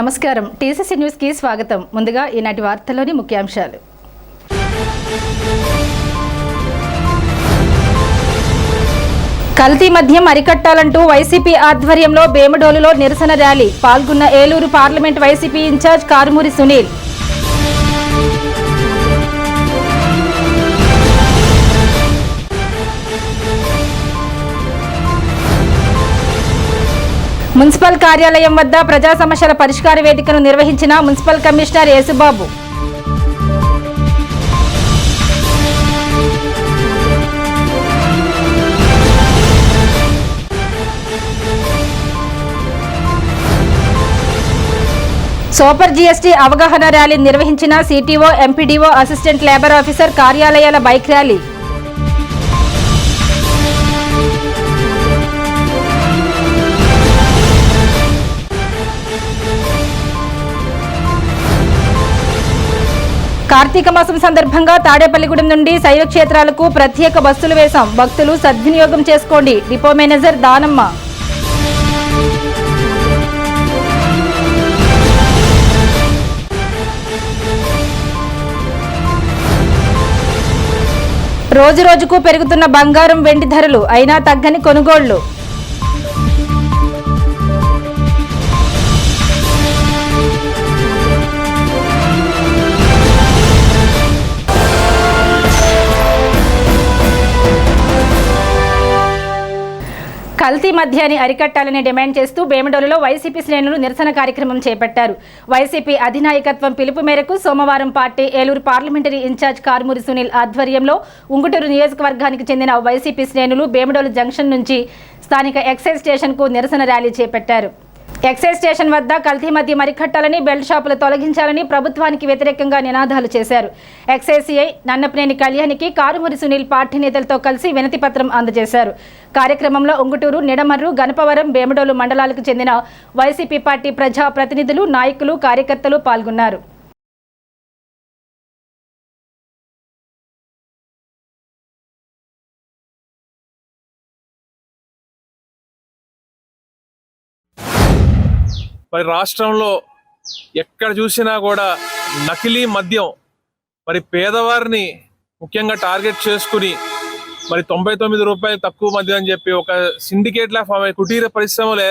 నమస్కారం TCC news కి స్వాగతం. ముందుగా ఈనాటి వార్తల్లోని ముఖ్యాంశాలు. కల్తీ మద్యం అరికట్టాలంటూ వైసీపీ ఆధ్వర్యంలో బేమడోలులో నిరసన ర్యాలీ. పాల్గొన్న Eluru parliament YCP incharge Karumuri Sunil. Municipal కార్యాలయం వద్ద ప్రజా సమస్యల పరిష్కార వేదికను నిర్వహించిన municipal commissioner Yesubabu. Super GST అవగాహన ర్యాలీ నిర్వహించిన CTO, MPDO, assistant labour officer కార్యాలయాల బైక్ ర్యాలీ. కార్తీక మాసం సందర్భంగా తాడేపల్లిగూడెం నుండి శైవ క్షేత్రాలకు ప్రత్యేక బస్సులు వేశాం. భక్తులు సద్వినియోగం చేసుకోండి. Depot manager Danamma. రోజు రోజుకు పెరుగుతున్న బంగారం, వెండి ధరలు అయినా తగ్గని కొనుగోళ్లు. కల్తీ మద్యాన్ని అరికట్టాలని డిమాండ్ చేస్తూ బేమడోలులో వైసీపీ శ్రేణులు నిరసన కార్యక్రమం చేపట్టారు. వైసీపీ అధినాయకత్వం పిలుపు మేరకు సోమవారం party Eluru parliamentary incharge Karumuri Sunil ఆధ్వర్యంలో ఉంగుటూరు నియోజకవర్గానికి చెందిన వైసీపీ శ్రేణులు బేమడోలు జంక్షన్ నుంచి స్థానిక ఎక్సైజ్ స్టేషన్కు నిరసన ర్యాలీ చేపట్టారు. ఎక్సైజ్ స్టేషన్ వద్ద కల్తీ మద్యం అరికట్టాలని, బెల్ట్ షాపులు తొలగించాలని ప్రభుత్వానికి వ్యతిరేకంగా నినాదాలు చేశారు. ఎక్సైజ్ సిఐ నన్నపనేని కళ్యాణికి కారుమూరి సునీల్ పార్టీ నేతలతో కలిసి వినతి పత్రం అందజేశారు. కార్యక్రమంలో ఉంగుటూరు, నిడమర్రు, గణపవరం, బేమడోలు మండలాలకు చెందిన వైసీపీ పార్టీ ప్రజా ప్రతినిధులు, నాయకులు, కార్యకర్తలు పాల్గొన్నారు. మరి రాష్ట్రంలో ఎక్కడ చూసినా కూడా నకిలీ మద్యం మరి పేదవారిని ముఖ్యంగా టార్గెట్ చేసుకుని మరి 99 రూపాయలు తక్కువ మద్యం అని చెప్పి ఒక సిండికేట్లా కుటీర పరిశ్రమలు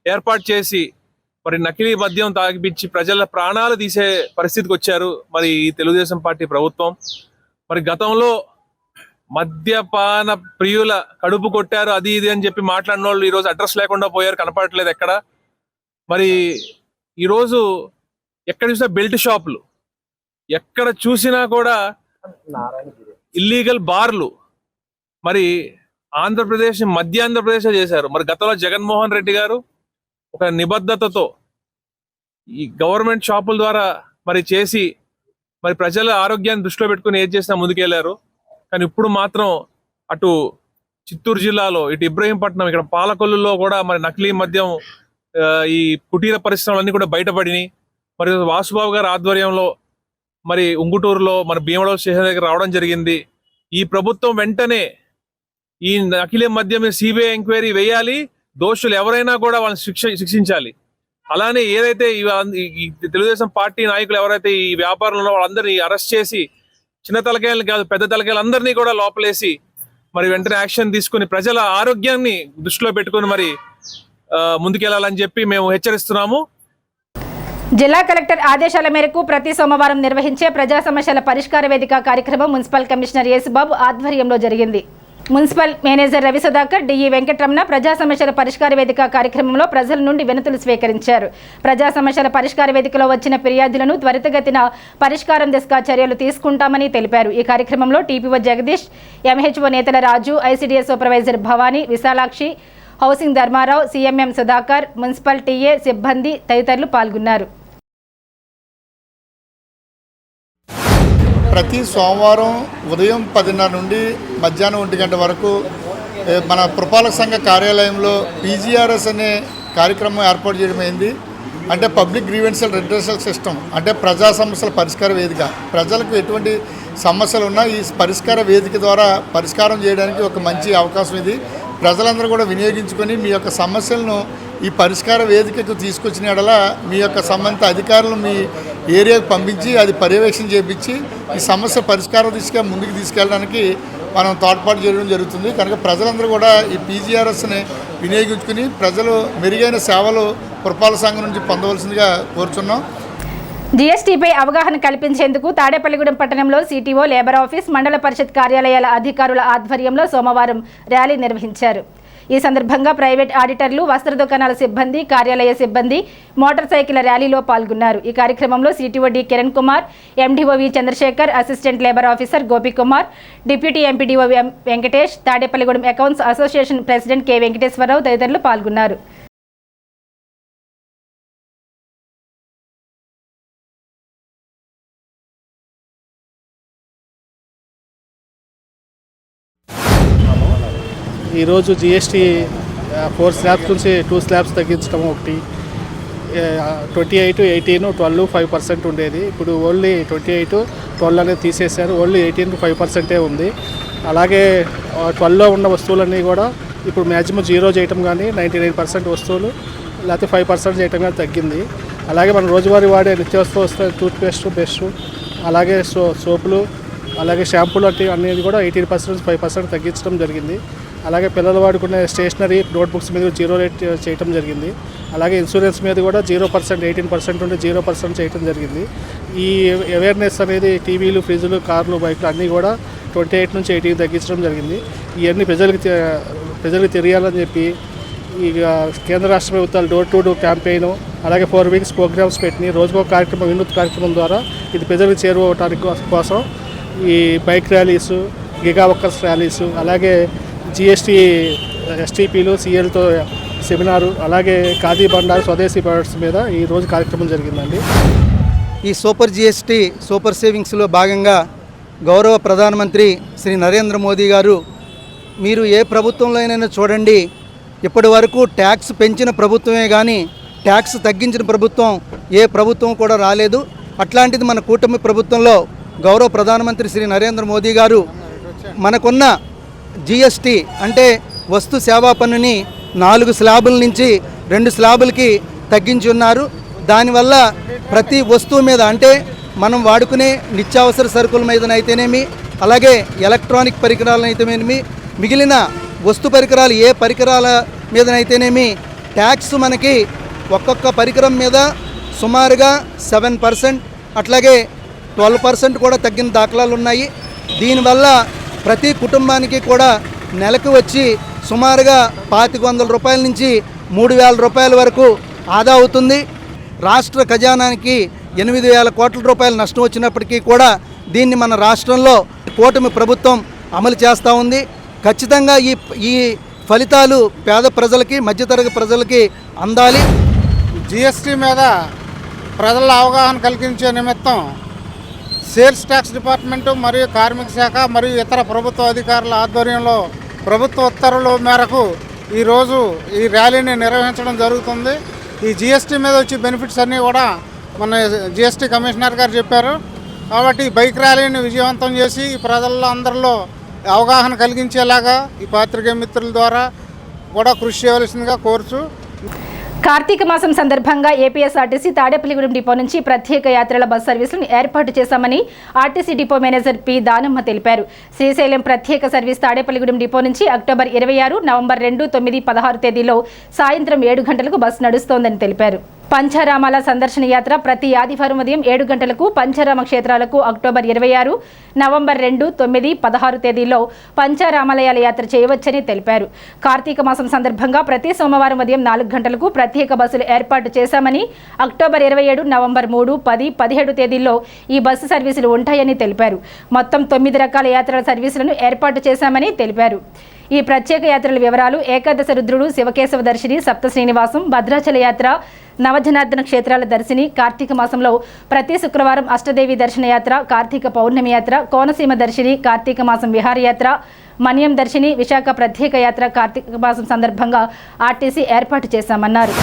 ఏర్పాటు చేసి మరి నకిలీ మద్యం తాగిపించి ప్రజల ప్రాణాలు తీసే పరిస్థితికి వచ్చారు మరి ఈ తెలుగుదేశం పార్టీ ప్రభుత్వం. మరి గతంలో మద్యపాన ప్రియుల కడుపు కొట్టారు, అది ఇది అని చెప్పి మాట్లాడిన వాళ్ళు ఈరోజు అడ్రస్ లేకుండా పోయారు, కనపడట్లేదు ఎక్కడ. మరి ఈరోజు ఎక్కడ చూసినా బెల్ట్ షాపులు, ఎక్కడ చూసినా కూడా ఇల్లీగల్ బార్లు. మరి ఆంధ్రప్రదేశ్ మధ్య ఆంధ్రప్రదేశ్ చేశారు. మరి గతంలో జగన్మోహన్ రెడ్డి గారు ఒక నిబద్ధతతో ఈ గవర్నమెంట్ షాపుల ద్వారా మరి చేసి మరి ప్రజల ఆరోగ్యాన్ని దృష్టిలో పెట్టుకుని ఏది చేసినా ముందుకెళ్లారు. కానీ ఇప్పుడు మాత్రం అటు చిత్తూరు జిల్లాలో, ఇటు ఇబ్రహీంపట్నం, ఇక్కడ పాలకొల్లులో కూడా మరి నకిలీ మద్యం ఈ కుటీర పరిశ్రమలన్నీ కూడా బయటపడినాయి. మరి వాసుబాబు గారి ఆధ్వర్యంలో మరి ఉంగుటూరులో మన భీమడోలు స్టేషన్ దగ్గర రావడం జరిగింది. ఈ ప్రభుత్వం వెంటనే ఈ నకిలీ మద్యం సిబిఐ ఎంక్వైరీ వేయాలి, దోషులు ఎవరైనా కూడా వాళ్ళని శిక్షించాలి. అలానే ఏదైతే ఈ తెలుగుదేశం పార్టీ నాయకులు ఎవరైతే ఈ వ్యాపారంలో వాళ్ళందరినీ అరెస్ట్ చేసి చిన్న తలకాయలు కాదు పెద్ద తలకాయలు అందరినీ కూడా లోపలేసి మరి వెంటనే యాక్షన్ తీసుకుని ప్రజల ఆరోగ్యాన్ని దృష్టిలో పెట్టుకుని మరి ముందుకెళ్లాలని చెప్పి మేము హెచ్చరిస్తున్నాము. జిల్లా కలెక్టర్ ఆదేశాల మేరకు ప్రతి సోమవారం నిర్వహించే ప్రజా సమస్యల పరిష్కార వేదిక కార్యక్రమం మున్సిపల్ కమిషనర్ యేసుబాబు ఆధ్వర్యంలో జరిగింది. Municipal manager Ravi Sudhakar, DE Venkataramana ప్రజా సమస్యల పరిష్కార వేదిక కార్యక్రమంలో ప్రజల నుండి వినతులు స్వీకరించారు. ప్రజా సమస్యల పరిష్కార వేదికలో వచ్చిన ఫిర్యాదులను త్వరితగతిన పరిష్కారం దిశగా చర్యలు తీసుకుంటామని తెలిపారు. ఈ కార్యక్రమంలో TPO Jagadish, MHO Netala Raju, ICDS supervisor Bhavani, Visalakshi, housing Dharmarao, CMM Sudhakar, municipal TA సిబ్బంది తదితరులు పాల్గొన్నారు. ప్రతి సోమవారం ఉదయం 10:30 నుండి మధ్యాహ్నం 1 గంట వరకు మన పురపాలక సంఘ కార్యాలయంలో పీజీఆర్ఎస్ అనే కార్యక్రమం ఏర్పాటు చేయడం అయింది. అంటే పబ్లిక్ గ్రీవెన్షియల్ రెడ్రెసల్ సిస్టమ్, అంటే ప్రజా సమస్యల పరిష్కార వేదిక. ప్రజలకు ఎటువంటి సమస్యలు ఉన్నా ఈ పరిష్కార వేదిక ద్వారా పరిష్కారం చేయడానికి ఒక మంచి అవకాశం ఇది. ప్రజలందరూ కూడా వినియోగించుకొని మీ యొక్క సమస్యలను ఈ పరిష్కార వేదికకు తీసుకొచ్చిన ఎడల మీ యొక్క సంబంధిత అధికారులు మీ ఏరియాకు పంపించి అది పర్యవేక్షణ చేపించి ఈ సమస్య పరిష్కార దిశగా ముందుకు తీసుకెళ్ళడానికి మనం తోడ్పాటు చేయడం జరుగుతుంది. కనుక ప్రజలందరూ కూడా ఈ పీజీఆర్ఎస్ని వినియోగించుకుని ప్రజలు మెరుగైన సేవలు పురపాలక సంఘం నుంచి పొందవలసిందిగా కోరుచున్నాం. జీఎస్టీపై అవగాహన కల్పించేందుకు తాడేపల్లిగూడెం పట్టణంలో సిటీఓ, లేబర్ ఆఫీస్, మండల పరిషత్ కార్యాలయాల అధికారుల ఆధ్వర్యంలో సోమవారం ర్యాలీ నిర్వహించారు. ఈ సందర్భంగా ప్రైవేట్ ఆడిటర్లు, వస్త్ర దుకాణాల సిబ్బంది, కార్యాలయ సిబ్బంది మోటార్ సైకిల్ ర్యాలీలో పాల్గొన్నారు. ఈ కార్యక్రమంలో CTO D Kiran Kumar, MDO V Chandrasekhar, assistant labour officer Gopikumar, deputy MPDO Venkatesh, Tadepalligudem accounts association president K Venkateswararao తదితరులు పాల్గొన్నారు. ఈరోజు జిఎస్టీ 4 స్లాబ్స్ నుంచి 2 స్లాబ్స్ తగ్గించడం ఒకటి, 28, 18, 12, 5% ఉండేది. ఇప్పుడు ఓన్లీ 28, 12 అనేది తీసేశారు. ఓన్లీ 18 5% ఉంది. అలాగే 12లో ఉన్న వస్తువులన్నీ కూడా ఇప్పుడు మ్యాక్సిమం 0 చేయటం కానీ 99% వస్తువులు లేకపోతే 5% చేయటం కానీ తగ్గింది. అలాగే మనం రోజువారీ వాడే నిత్యావసర వస్తువులు, టూత్పేస్ట్, బ్రష్, అలాగే సోపులు, అలాగే షాంపూలు అనేది కూడా 18% 5% తగ్గించడం జరిగింది. అలాగే పిల్లలు వాడుకునే స్టేషనరీ, నోట్బుక్స్ మీద 0 రేట్ చేయటం జరిగింది. అలాగే ఇన్సూరెన్స్ మీద కూడా 0%, 18% ఉంటే 0% చేయటం జరిగింది. ఈ అవేర్నెస్ అనేది టీవీలు, ఫ్రిడ్జ్లు, కార్లు, బైక్లు అన్నీ కూడా 28 నుంచి 18 తగ్గించడం జరిగింది. ఇవన్నీ ప్రజలకు తెలియాలని చెప్పి ఈ కేంద్ర రాష్ట్ర ప్రభుత్వాలు డోర్ టు డోర్ క్యాంపెయిన్, అలాగే 4 వీక్స్ ప్రోగ్రామ్స్ పెట్టి రోజుకో కార్యక్రమం, వినూత్న కార్యక్రమం ద్వారా ఇది ప్రజలకు చేరువటానికి కోసం ఈ బైక్ ర్యాలీసు, గిగా వర్కర్స్ ర్యాలీసు, అలాగే జిఎస్టీ ఎస్టీపీలు, సిఎల్తో సెమినారు, అలాగే ఖాదీ బండారు, స్వదేశీ ప్రొడక్ట్స్ మీద ఈరోజు కార్యక్రమం జరిగిందండి. ఈ సూపర్ జిఎస్టీ సూపర్ సేవింగ్స్లో భాగంగా గౌరవ ప్రధానమంత్రి శ్రీ నరేంద్ర మోదీ గారు, మీరు ఏ ప్రభుత్వంలోనైనా చూడండి, ఇప్పటి వరకు ట్యాక్స్ పెంచిన ప్రభుత్వమే కానీ ట్యాక్స్ తగ్గించిన ప్రభుత్వం ఏ ప్రభుత్వం కూడా రాలేదు. అట్లాంటిది మన కూటమి ప్రభుత్వంలో గౌరవ ప్రధానమంత్రి శ్రీ నరేంద్ర మోదీ గారు మనకున్న జిఎస్టీ అంటే వస్తు సేవా పన్నుని 4 స్లాబుల నుంచి 2 స్లాబులకి తగ్గించి ఉన్నారు. దానివల్ల ప్రతి వస్తువు మీద, అంటే మనం వాడుకునే నిత్యావసర సరుకుల మీదనైతేనేమి, అలాగే ఎలక్ట్రానిక్ పరికరాలనైతేనేమి, మిగిలిన వస్తు పరికరాలు ఏ పరికరాల మీదనైతేనేమి ట్యాక్స్ మనకి ఒక్కొక్క పరికరం మీద సుమారుగా 7%, అట్లాగే 12% కూడా తగ్గిన దాఖలాలు ఉన్నాయి. దీనివల్ల ప్రతి కుటుంబానికి కూడా నెలకు వచ్చి సుమారుగా 2500 రూపాయల నుంచి 3000 రూపాయల వరకు ఆదా అవుతుంది. రాష్ట్ర ఖజానానికి 8000 కోట్ల రూపాయల నష్టం వచ్చినప్పటికీ కూడా దీన్ని మన రాష్ట్రంలో కూటమి ప్రభుత్వం అమలు చేస్తూ ఉంది. ఖచ్చితంగా ఈ ఫలితాలు పేద ప్రజలకి, మధ్యతరగతి ప్రజలకి అందాలి. జిఎస్టీ మీద ప్రజల అవగాహన కలిగించే నిమిత్తం సేల్స్ ట్యాక్స్ డిపార్ట్మెంటు మరియు కార్మిక శాఖ మరియు ఇతర ప్రభుత్వ అధికారుల ఆధ్వర్యంలో ప్రభుత్వ ఉత్తర్వుల మేరకు ఈరోజు ఈ ర్యాలీని నిర్వహించడం జరుగుతుంది. ఈ జిఎస్టీ మీద వచ్చే బెనిఫిట్స్ అన్నీ కూడా మన జిఎస్టీ కమిషనర్ గారు చెప్పారు. కాబట్టి బైక్ ర్యాలీని విజయవంతం చేసి ప్రజల్లో అందరిలో అవగాహన కలిగించేలాగా ఈ పాత్రికేయ మిత్రుల ద్వారా కూడా కృషి చేయవలసిందిగా కోరుచు. కార్తీక మాసం సందర్భంగా ఏపీఎస్ఆర్టీసీ తాడేపల్లిగూడెం డిపో నుంచి ప్రత్యేక యాత్రల బస్ సర్వీసులను ఏర్పాటు చేశామని ఆర్టీసీ డిపో మేనేజర్ పి దానమ్మ తెలిపారు. శ్రీశైలం ప్రత్యేక సర్వీస్ తాడేపల్లిగూడెం డిపో నుంచి అక్టోబర్ 26, నవంబర్ 2, 9, 16 తేదీలో సాయంత్రం 7 గంటలకు బస్సు నడుస్తోందని తెలిపారు. పంచారామాల సందర్శన యాత్ర ప్రతి ఆదివారం ఉదయం 7 గంటలకు పంచారామ క్షేత్రాలకు అక్టోబర్ 26, నవంబర్ 2, 9, 16 తేదీల్లో పంచారామాలయాల యాత్ర చేయవచ్చని తెలిపారు. కార్తీక మాసం సందర్భంగా ప్రతి సోమవారం ఉదయం 4 గంటలకు ప్రత్యేక బస్సులు ఏర్పాటు చేశామని, అక్టోబర్ 27, నవంబర్ 3, 10, 17 తేదీల్లో ఈ బస్సు సర్వీసులు ఉంటాయని తెలిపారు. మొత్తం 9 రకాల యాత్రల సర్వీసులను ఏర్పాటు చేశామని తెలిపారు. ఈ ప్రత్యేక యాత్రల వివరాలు: ఏకాదశ రుద్రుడు, శివకేశవ దర్శిని, సప్త శ్రీనివాసం, భద్రాచల యాత్ర, నవజనార్దన క్షేత్రాల దర్శిని, కార్తీక మాసంలో ప్రతి శుక్రవారం అష్టదేవి దర్శన యాత్ర, కార్తీక పౌర్ణమి యాత్ర, కోనసీమ దర్శిని, కార్తీక మాసం విహారయాత్ర, మన్యం దర్శిని, విశాఖ ప్రత్యేక యాత్ర కార్తీక మాసం సందర్భంగా ఆర్టీసీ ఏర్పాటు చేశామన్నారు.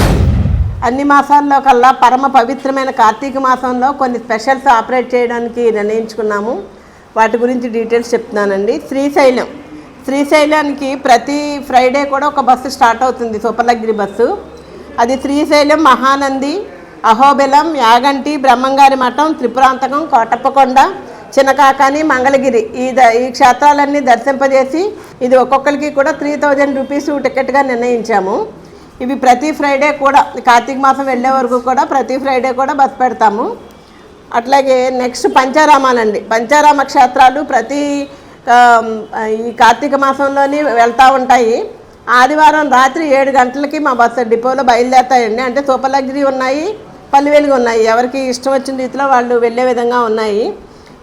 అన్ని మాసాల్లో కల్లా పరమ పవిత్రమైన కార్తీక మాసంలో కొన్ని స్పెషల్స్ ఆపరేట్ చేయడానికి నిర్ణయించుకున్నాము. వాటి గురించి డీటెయిల్స్ చెప్తున్నానండి. శ్రీశైలానికి ప్రతి ఫ్రైడే కూడా ఒక బస్సు స్టార్ట్ అవుతుంది, సూపర్ లగ్జరీ బస్సు. అది శ్రీశైలం, మహానంది, అహోబిలం, యాగంటి, బ్రహ్మంగారి మఠం, త్రిపురాంతకం, కోటప్పకొండ, చిన్నకాకాని, మంగళగిరి ఈ క్షేత్రాలన్నీ దర్శింపజేసి ఇది ఒక్కొక్కరికి కూడా 3000 రూపీస్ టికెట్గా నిర్ణయించాము. ఇవి ప్రతి ఫ్రైడే కూడా కార్తీక మాసం వెళ్ళే వరకు కూడా ప్రతి ఫ్రైడే కూడా బస్ పెడతాము. అట్లాగే నెక్స్ట్ పంచారామాలండి. పంచారామ క్షేత్రాలు ప్రతి ఈ కార్తీక మాసంలోని వెళ్తూ ఉంటాయి. ఆదివారం రాత్రి 7 గంటలకి మా బస్సు డిపోలో బయలుదేరుతాయండి. అంటే సూపర్లగ్జరీ ఉన్నాయి, పల్లివెలుగు ఉన్నాయి. ఎవరికి ఇష్టం వచ్చిన రీతిలో వాళ్ళు వెళ్ళే విధంగా ఉన్నాయి.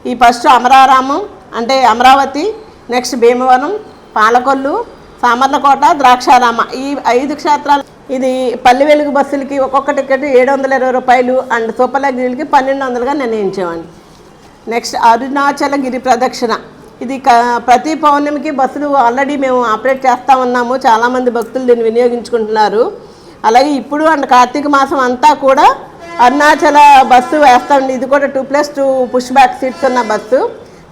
ఈ ఫస్ట్ అమరారామం అంటే అమరావతి, నెక్స్ట్ భీమవరం, పాలకొల్లు, సామర్లకోట, ద్రాక్షారామ ఈ 5 క్షేత్రాలు. ఇది పల్లివెలుగు బస్సులకి ఒక్కొక్క టికెట్ 720 రూపాయలు అండ్ సూపర్లగ్జరీలకి 1200గా నిర్ణయించామండి. నెక్స్ట్ అరుణాచల గిరి ప్రదక్షిణ. ఇది ప్రతి పౌర్ణమికి బస్సులు ఆల్రెడీ మేము ఆపరేట్ చేస్తూ ఉన్నాము. చాలామంది భక్తులు దీన్ని వినియోగించుకుంటున్నారు. అలాగే ఇప్పుడు అండ్ కార్తీక మాసం అంతా కూడా అరుణాచల బస్సు వేస్తామండి. ఇది కూడా 2+2 పుష్ బ్యాక్ సీట్స్ ఉన్న బస్సు.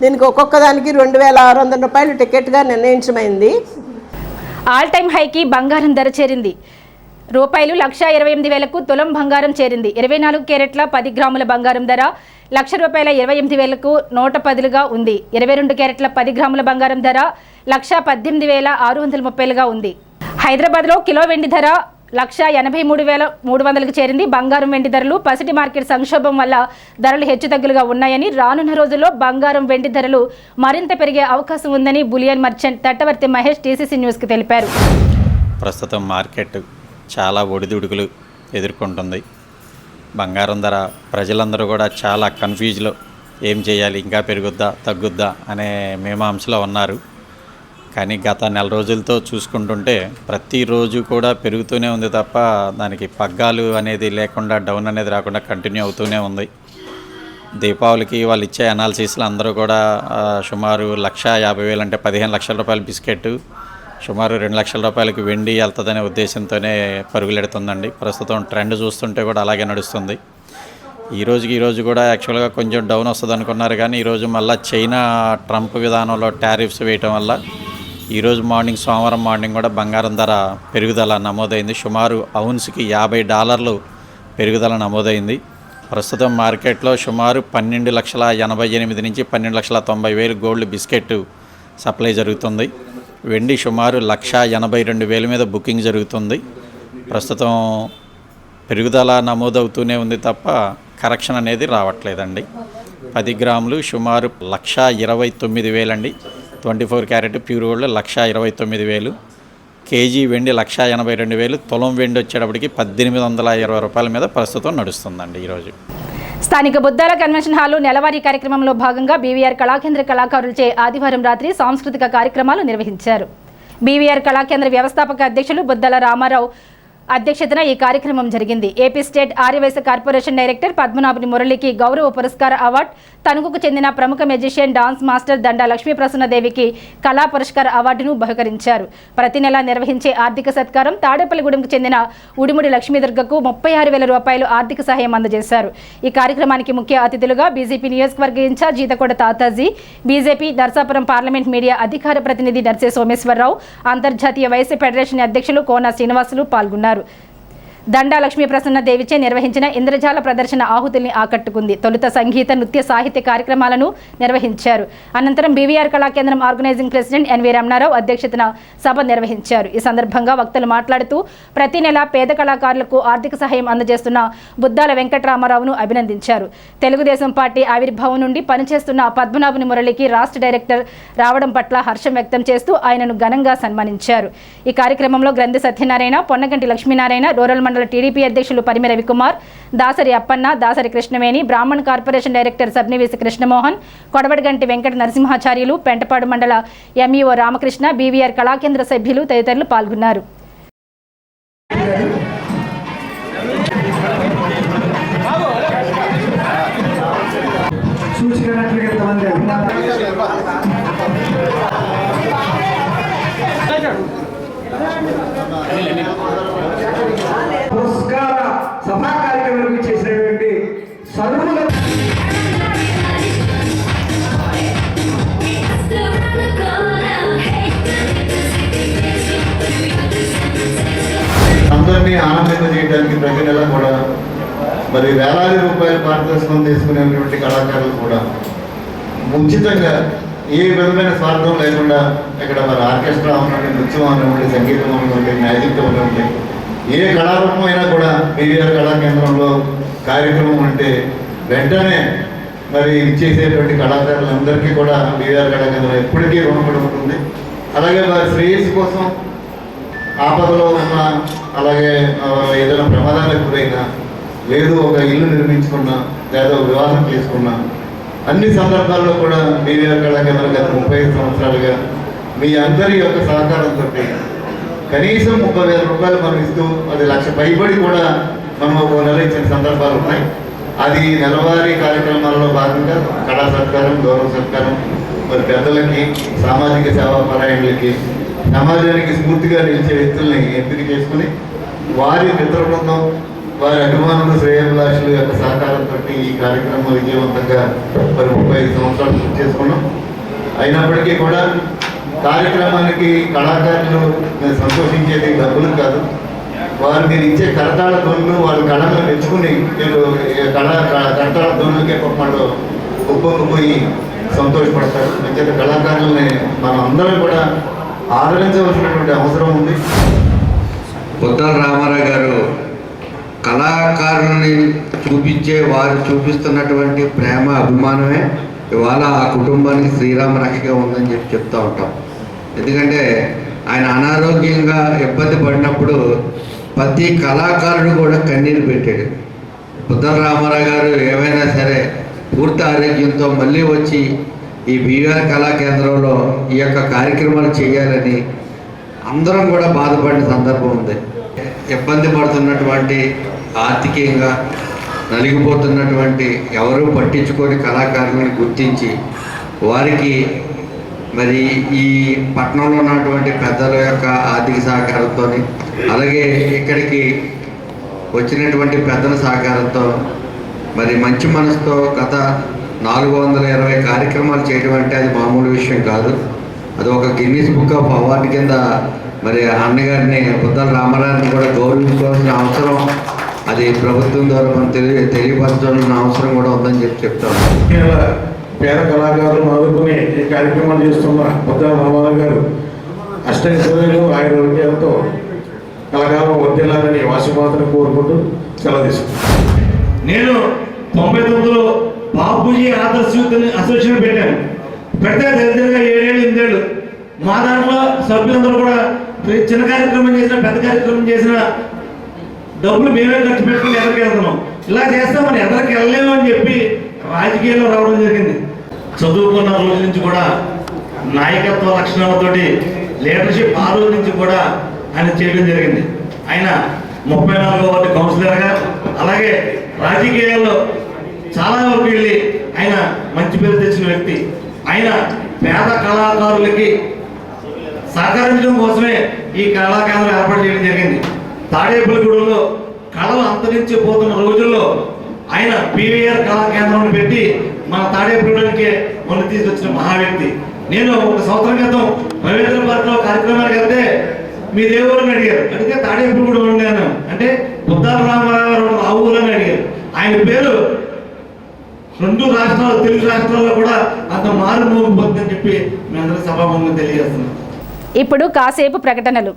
దీనికి ఒక్కొక్క దానికి 2600 రూపాయలు టికెట్గా నిర్ణయించమైంది. ఆల్ టైమ్ హైకి బంగారం ధర చేరింది. రూపాయలు 1,28,000కు తులం బంగారం చేరింది. 24 క్యారెట్ల 10 గ్రాముల బంగారం ధర ₹1,28,000కు 110గా ఉంది. 22 క్యారెట్ల 10 గ్రాముల బంగారం ధర 1,18,630గా ఉంది. హైదరాబాద్లో కిలో వెండి ధర 1,83,300కు చేరింది. బంగారం వెండి ధరలు పసిటి మార్కెట్ సంక్షోభం వల్ల ధరలు హెచ్చుతగ్గులుగా ఉన్నాయని, రానున్న రోజుల్లో బంగారం వెండి ధరలు మరింత పెరిగే అవకాశం ఉందని bullion merchant Tattavarthi Mahesh TCC న్యూస్కి తెలిపారు. ప్రస్తుతం మార్కెట్ చాలా ఒడిదుడుకులు ఎదుర్కొంటుంది. బంగారం ధర ప్రజలందరూ కూడా చాలా కన్ఫ్యూజ్లో ఏం చేయాలి, ఇంకా పెరుగుద్దా తగ్గుద్దా అనే మీమాంసలో ఉన్నారు. కానీ గత నెల రోజులతో చూసుకుంటుంటే ప్రతిరోజు కూడా పెరుగుతూనే ఉంది తప్ప దానికి పగ్గాలు అనేది లేకుండా, డౌన్ అనేది రాకుండా కంటిన్యూ అవుతూనే ఉంది. దీపావళికి వాళ్ళు ఇచ్చే అనాలిసిస్లో అందరూ కూడా సుమారు 1,50,000 అంటే 15 లక్షల రూపాయల బిస్కెట్, సుమారు 2 లక్షల రూపాయలకి వెండి వెళ్తుందనే ఉద్దేశంతోనే పరుగులెడుతుందండి. ప్రస్తుతం ట్రెండ్ చూస్తుంటే కూడా అలాగే నడుస్తుంది. ఈరోజు కూడా యాక్చువల్గా కొంచెం డౌన్ వస్తుంది అనుకున్నారు. కానీ ఈరోజు మళ్ళీ చైనా ట్రంప్ విధానంలో టారిఫ్స్ వేయటం వల్ల ఈరోజు మార్నింగ్, సోమవారం మార్నింగ్ కూడా బంగారం ధర పెరుగుదల నమోదైంది. సుమారు ఔన్స్కి $50 పెరుగుదల నమోదైంది. ప్రస్తుతం మార్కెట్లో సుమారు 12,88,000 నుంచి 12,90,000 గోల్డ్ బిస్కెట్ సప్లై జరుగుతుంది. వెండి సుమారు 1,82,000 మీద బుకింగ్ జరుగుతుంది. ప్రస్తుతం పెరుగుదల నమోదవుతూనే ఉంది తప్ప కరెక్షన్ అనేది రావట్లేదండి. 10 గ్రాములు సుమారు 1,29,000 అండి. 24 క్యారెట్ ప్యూర్ గోల్డ్ 1,29,000. కేజీ వెండి 1,82,000. తులం వెండి వచ్చేటప్పటికి 1,820 రూపాయల మీద ప్రస్తుతం నడుస్తుందండి ఈరోజు. స్థానిక బుద్ధాల కన్వెన్షన్ హాల్లో నెలవారీ కార్యక్రమంలో భాగంగా బీవీఆర్ కళాకేంద్ర కళాకారులచే ఆదివారం రాత్రి సాంస్కృతిక కార్యక్రమాలు నిర్వహించారు. బీవీఆర్ కళాకేంద్ర వ్యవస్థాపక అధ్యక్షులు బుద్దాల రామారావు అధ్యక్షతన ఈ కార్యక్రమం జరిగింది. AP state Aryavysya corporation director Padmanabhuni మురళికి గౌరవ పురస్కార అవార్డు, తణుకుకు చెందిన ప్రముఖ మెజిషియన్, డాన్స్ మాస్టర్ దండా లక్ష్మీప్రసన్నదేవికి కళా పురస్కార అవార్డును బహుకరించారు. ప్రతి నెలా నిర్వహించే ఆర్థిక సత్కారం తాడేపల్లిగూడెంకు చెందిన ఉడిముడి లక్ష్మీదుర్గకు 36,000 రూపాయలు ఆర్థిక సహాయం అందజేశారు. ఈ కార్యక్రమానికి ముఖ్య అతిథులుగా బీజేపీ నియోజకవర్గ incharge Eethakota Tataji, BJP Narsapuram parliament media అధికార ప్రతినిధి నర్సే సోమేశ్వరరావు, అంతర్జాతీయ వైశ్య ఫెడరేషన్ అధ్యక్షులు కోన శ్రీనివాసులు పాల్గొన్నారు. దండా లక్ష్మీ ప్రసన్న దేవిచే నిర్వహించిన ఇంద్రజాల ప్రదర్శన ఆహుతుల్ని ఆకట్టుకుంది. తొలుత సంగీత, నృత్య, సాహిత్య కార్యక్రమాలను నిర్వహించారు. అనంతరం BVR Kalakendram organising president NV Ramanarao అధ్యక్షతన సభ నిర్వహించారు. ఈ సందర్భంగా వక్తలు మాట్లాడుతూ ప్రతి నెల పేద కళాకారులకు ఆర్థిక సహాయం అందజేస్తున్న బుద్దాల వెంకటరామారావును అభినందించారు. తెలుగుదేశం పార్టీ ఆవిర్భావం నుండి పనిచేస్తున్న పద్మనాభుని మురళికి రాష్ట్ర డైరెక్టర్ రావడం పట్ల హర్షం వ్యక్తం చేస్తూ ఆయనను ఘనంగా సన్మానించారు. ఈ కార్యక్రమంలో గ్రంథి సత్యనారాయణ, పొన్నగంటి లక్ష్మీనారాయణ, రూరల్ మండల టీడీపీ అధ్యక్షులు పరిమి రవికుమార్, దాసరి అప్పన్న, దాసరి కృష్ణవేణి, బ్రాహ్మణ్ కార్పొరేషన్ డైరెక్టర్ సబ్నివేసి కృష్ణమోహన్, కొడవడిగంటి వెంకట నరసింహాచార్యులు, పెంటపాడు మండల ఎంఈఓ రామకృష్ణ, బీవీఆర్ కళాకేంద్ర సభ్యులు తదితరులు పాల్గొన్నారు. పురస్కార సభా కార్యక్రమం చేసినటువంటి సర్వుల అందరినీ ఆనందింపజేయడానికి మరి వేలాది రూపాయల పారితోషికం తీసుకునేటువంటి కళాకారులు కూడా ఉచితంగా ఏ విధమైన స్వార్థం లేకుండా ఇక్కడ మరి ఆర్కెస్ట్రా ఉన్నటువంటి నృత్యం అనివ్వండి, సంగీతం అనివ్వండి, మ్యాజిక్ అనివ్వండి, ఏ కళారూపం అయినా కూడా పీవీఆర్ కళా కేంద్రంలో కార్యక్రమం అంటే వెంటనే మరి ఇచ్చేసేటువంటి కళాకారులందరికీ కూడా పీవీఆర్ కళా కేంద్రం ఎప్పటికీ రుణపడి ఉంటుంది. అలాగే వారి శ్రేయస్సు కోసం ఆపదలో ఉన్న, అలాగే ఏదైనా ప్రమాదాలకు గురైనా, లేదు ఒక ఇల్లు నిర్మించుకున్నా, లేదా వివాహం చేసుకున్నా, అన్ని సందర్భాల్లో కూడా పీవీఆర్ కళా కేంద్రం గత 35 సంవత్సరాలుగా మీ అందరి యొక్క సహకారంతో కనీసం 30,000 రూపాయలు మనం ఇస్తూ, అది 1,00,000 పైబడి కూడా మనం ఒక నెల ఇచ్చిన సందర్భాలు ఉన్నాయి. అది నెలవారీ కార్యక్రమాల్లో భాగంగా కళా సత్కారం, గౌరవ సత్కారం, మరి పెద్దలకి, సామాజిక సేవా పరాయణులకి, సమాజానికి స్ఫూర్తిగా నిలిచే వ్యక్తుల్ని ఎంపిక చేసుకుని వారి మిత్ర బృందం, వారి అభిమానులు, శ్రేయోభిలాషుల యొక్క సహకారంతో ఈ కార్యక్రమం విజయవంతంగా మరి 35 సంవత్సరాలు పూర్తి చేసుకున్నాం. అయినప్పటికీ కూడా కార్యక్రమానికి కళాకారులు సంతోషించేది డబ్బులు కాదు, వారు మీరు ఇచ్చే కరతాళ ధ్వనులు, వాళ్ళ కళను మెచ్చుకుని మీరు కరతాళ ధ్వనులకే వాళ్ళు ఒప్పుకుపోయి సంతోషపడతారు. అంచేత కళాకారులని మనం అందరం కూడా ఆదరించవలసినటువంటి అవసరం ఉంది. పొద్దాల రామారావు గారు కళాకారులని వారు చూపిస్తున్నటువంటి ప్రేమ, అభిమానమే ఇవాళ ఆ కుటుంబానికి శ్రీరామ రక్షగా ఉందని చెప్తూ ఉంటాం. ఎందుకంటే ఆయన అనారోగ్యంగా ఇబ్బంది పడినప్పుడు ప్రతి కళాకారుడు కూడా కన్నీరు పెట్టాడు. పొద్దాల రామారావు గారు ఏమైనా సరే పూర్తి ఆరోగ్యంతో మళ్ళీ వచ్చి ఈ పీవీఆర్ కళా కేంద్రంలో ఈ యొక్క కార్యక్రమాలు చేయాలని అందరం కూడా బాధపడిన సందర్భం ఉంది. ఇబ్బంది పడుతున్నటువంటి, ఆర్థికంగా నలిగిపోతున్నటువంటి, ఎవరూ పట్టించుకొని కళాకారులను గుర్తించి వారికి మరి ఈ పట్టణంలో ఉన్నటువంటి పెద్దల యొక్క ఆర్థిక సహకారంతో, అలాగే ఇక్కడికి వచ్చినటువంటి పెద్దల సహకారంతో మరి మంచి మనసుతో గత 420 కార్యక్రమాలు చేయడం అంటే అది మామూలు విషయం కాదు. అది ఒక గిన్నీస్ బుక్ ఆఫ్ అవార్డు కింద మరి అన్నగారిని, పొద్దాల రామారావుని కూడా గౌరవించుకోవాల్సిన అవసరం, అది ప్రభుత్వం ద్వారా మనం తెలియపరచాల్సిన అవసరం కూడా ఉందని చెప్తాను. పేద కళాకారులను ఆదుకుని ఈ కార్యక్రమాలు చేస్తున్న పొద్దాల రామారావు గారు అష్టైశ్వర్యాలు, ఆయుర్వేదాలతో కళాకారం వర్ధిల్లాలని వాసిమాతను కోరుకుంటూ సెలవు తీసుకుంటాను. నేను 99లో బాపూజీ ఆదర్శ యూత్ అసోసియేషన్ పెట్టాను. పెడితే దగ్గరగా 7 ఏళ్ళు మా దాంట్లో సభ్యులందరూ కూడా చిన్న కార్యక్రమం చేసిన, పెద్ద కార్యక్రమం చేసిన డబ్బులు మేమే ఖర్చు పెట్టుకుని ఎదరికి వెళ్తున్నాం. ఇలా చేస్తే మనం ఎదరికి వెళ్ళలేము అని చెప్పి రాజకీయాల్లో రావడం జరిగింది. చదువుకున్న రోజు నుంచి కూడా నాయకత్వ లక్షణాలతోటి లీడర్షిప్ ఆ రోజు నుంచి కూడా ఆయన చేయడం జరిగింది. ఆయన 34వ వార్డు కౌన్సిలర్గా, అలాగే రాజకీయాల్లో చాలా వరకు వెళ్ళి ఆయన మంచి పేరు తెచ్చిన వ్యక్తి. ఆయన పేద కళాకారులకి సహకరించడం కోసమే ఈ కళా కేంద్రం ఏర్పాటు చేయడం జరిగింది. తాడేపల్లిగూడెంలో కళలు అంతరించిపోతున్న రోజుల్లో ఆయన పీవీఆర్ కళా కేంద్రం పెట్టి మన తాడేపల్లిగూడెంకి మొన్న తీసుకొచ్చిన మహా వ్యక్తి. నేను 1 సంవత్సరం క్రితం రవీంద్ర పార్క్లో కార్యక్రమానికి వెళ్తే మీ దేవుళ్ళని అడిగారు. అడిగితే తాడేపల్లిగూడెం ఉన్నాను అంటే పొద్దాల రామారావు గారు ఆ ఊరని అడిగారు. ఆయన పేరు 2 రాష్ట్రాలు, తెలుగు రాష్ట్రాల్లో కూడా అంత మారుమోగిపోతుందని చెప్పి మీ అందరూ సభాముఖంగా తెలియజేస్తున్నాం. ఇప్పుడు కాసేపు ప్రకటనలు.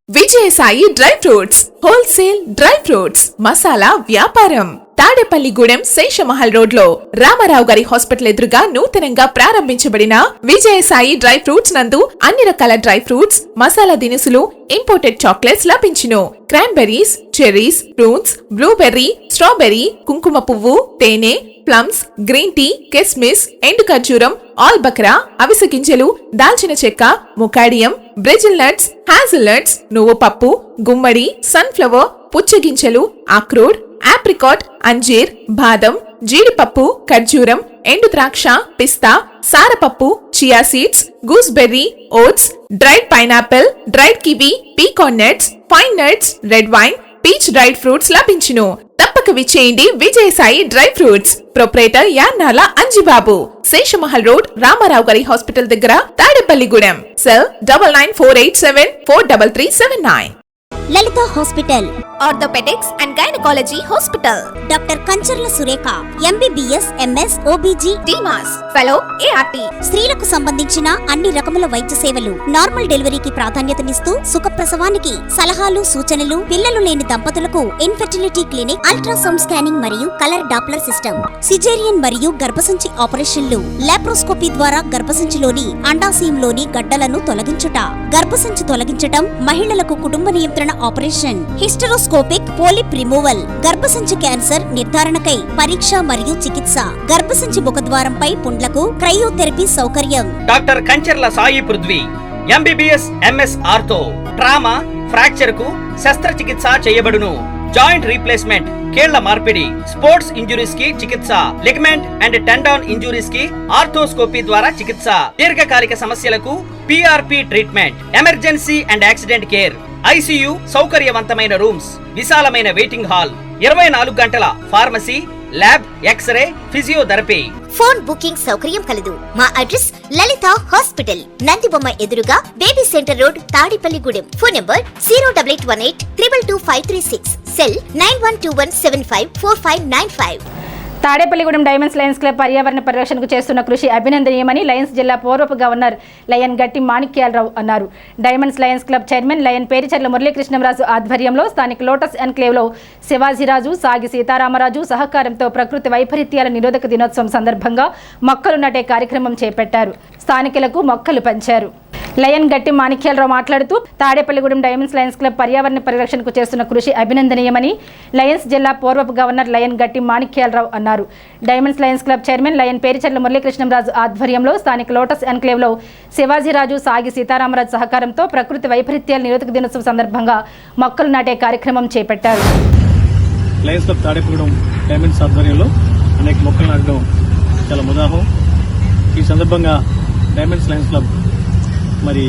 Vijayasai dry fruits wholesale dry fruits masala వ్యాపారం తాడేపల్లిగూడెం శేషమహల్ రోడ్ లో రామారావు గారి హాస్పిటల్ ఎదురుగా నూతనంగా ప్రారంభించబడిన విజయసాయి డ్రై ఫ్రూట్స్ నందు అన్ని రకాల డ్రై ఫ్రూట్స్, మసాలా దినుసులు, ఇంపోర్టెడ్ చాక్లెట్స్ లభించును. Cranberries, cherries, fruits, blueberry, strawberry, కుంకుమ పువ్వు, తేనె, ప్లమ్స్, గ్రీన్ టీ, కిస్మిస్, ఎండు ఖర్జూరం, ఆల్ బక్రా, అవిసె గింజలు, దాల్చిన చెక్క, ముకాడియం, బ్రెజిల్ నట్స్, హ్యాజిల్ నట్స్, నువ్వు పప్పు, గుమ్మడి, సన్ఫ్లవర్, పుచ్చగింజలు, అక్రోడ్, ఆప్రికాట్, అంజీర్, బాదం, జీడిపప్పు, ఖర్జూరం, ఎండు ద్రాక్ష, పిస్తా, సారపప్పు, chia seeds, gooseberry, oats, dried pineapple, dried kiwi, pecan nuts, pine nuts, red wine, peach dried fruits లభించును. తప్పక విచ్చేయండి Vijayasai dry fruits. Proprietor Yannala Anjibabu, Seshamahal road, Ramarao గారి హాస్పిటల్ దగ్గర, తాడేపల్లిగూడెం. Cell 9948743379. Lalitha hospital, orthopaedics and gynaecology hospital, doctor Kancharla Surekha MBBS MS OBG డీమాస్ fellow ART, స్త్రీలకు సంబంధించిన అన్ని రకముల వైద్య సేవలు, నార్మల్ డెలివరీకి ప్రాధాన్యతనిస్తూ సుఖప్రసవానికి సలహాలు సూచనలు, పిల్లలు లేని దంపతులకు ఇన్ఫెర్టిలిటీ క్లినిక్, అల్ట్రాసౌండ్ స్కానింగ్ మరియు కలర్ డాప్లర్ సిస్టమ్, సిజేరియన్ మరియు గర్భసంచి ఆపరేషన్లు, లాప్రోస్కోపీ ద్వారా గర్భసంచిలోని అండాశయంలోని గడ్డలను తొలగించుట, గర్భసంచి తొలగించటం, మహిళలకు కుటుంబ నియంత్రణ ఆపరేషన్, హిస్టరోస్కోపిక్ పోలిప్ రిమూవల్, గర్భసంచి క్యాన్సర్ నిర్ధారణకై పరీక్ష మరియు చికిత్స, గర్భసంచి ముఖద్వారంపై పుండ్లకు క్రయోథెరపీ సౌకర్యం. Doctor Kancharla Sai Prithvi MBBS MS ortho, trauma, fracture కు శస్త్రచికిత్స చేయబడును. జాయింట్ రీప్లేస్మెంట్, కీళ్ల మార్పిడి, స్పోర్ట్స్ ఇంజురీస్ కి చికిత్స, లిగమెంట్ అండ్ టెండాన్ ఇంజురీస్ కి ఆర్థోస్కోపీ ద్వారా చికిత్స, దీర్ఘకాలిక సమస్యలకు PRP treatment, emergency and accident care, ICU సౌకర్యవంతమైన రూమ్స్, విశాలమైన వెయిటింగ్ హాల్, 24 గంటల pharmacy, lab, X-ray, physiotherapy. Phone booking సౌకర్యం కలదు. మా అడ్రస్ లలిత హాస్పిటల్, నందిబొమ్మ ఎదురుగా baby centre road, Tadipalligudem. Phone number 08818 222 536, cell 9121754595. Tadepalligudem diamonds lions club పర్యావరణ పరిరక్షణకు చేస్తున్న కృషి అభినందనీయమని లయన్స్ జిల్లా పూర్వపు గవర్నర్ లయన్ గట్టి మాణిక్యాలరావు అన్నారు. Diamonds lions club chairman lion Pericherla Muralikrishnaraju ఆధ్వర్యంలో స్థానిక లోటస్ ఎన్క్లేవ్లో శివాజీరాజు, సాగి సీతారామరాజు సహకారంతో ప్రకృతి వైపరీత్యాల నిరోధక దినోత్సవం సందర్భంగా మొక్కలు నాటే కార్యక్రమం చేపట్టారు. స్థానికులకు మొక్కలు పంచారు. లయన్ గట్టి మాణిక్యాలరావు మాట్లాడుతూ తాడేపల్లిగూడెం డైమండ్స్ లయన్స్ క్లబ్ పర్యావరణ పరిరక్షణకు చేస్తున్న కృషి అభినందనీయమని లయన్స్ జిల్లా పూర్వపు గవర్నర్ లయన్ గట్టి మాణిక్యాలరావు అన్నారు. Diamonds lions club chairman lion Pericherla Muralikrishnaraju ఆధ్వర్యంలో స్థానిక లోటస్ ఎన్క్లేవ్లో శివాజీరాజు, సాగి సీతారామరాజు సహకారంతో ప్రకృతి వైపరీత్యాల నిరోధక దినోత్సవం సందర్భంగా మొక్కలు నాటే కార్యక్రమం చేపట్టారు. లయన్స్ క్లబ్ తాడేపల్లిగూడెం డైమండ్స్ ఆధ్వర్యంలో అనేక మొక్కలు నాటడం చాలా ముదాహం. ఈ సందర్భంగా డైమండ్స్ లయన్స్ క్లబ్ మరి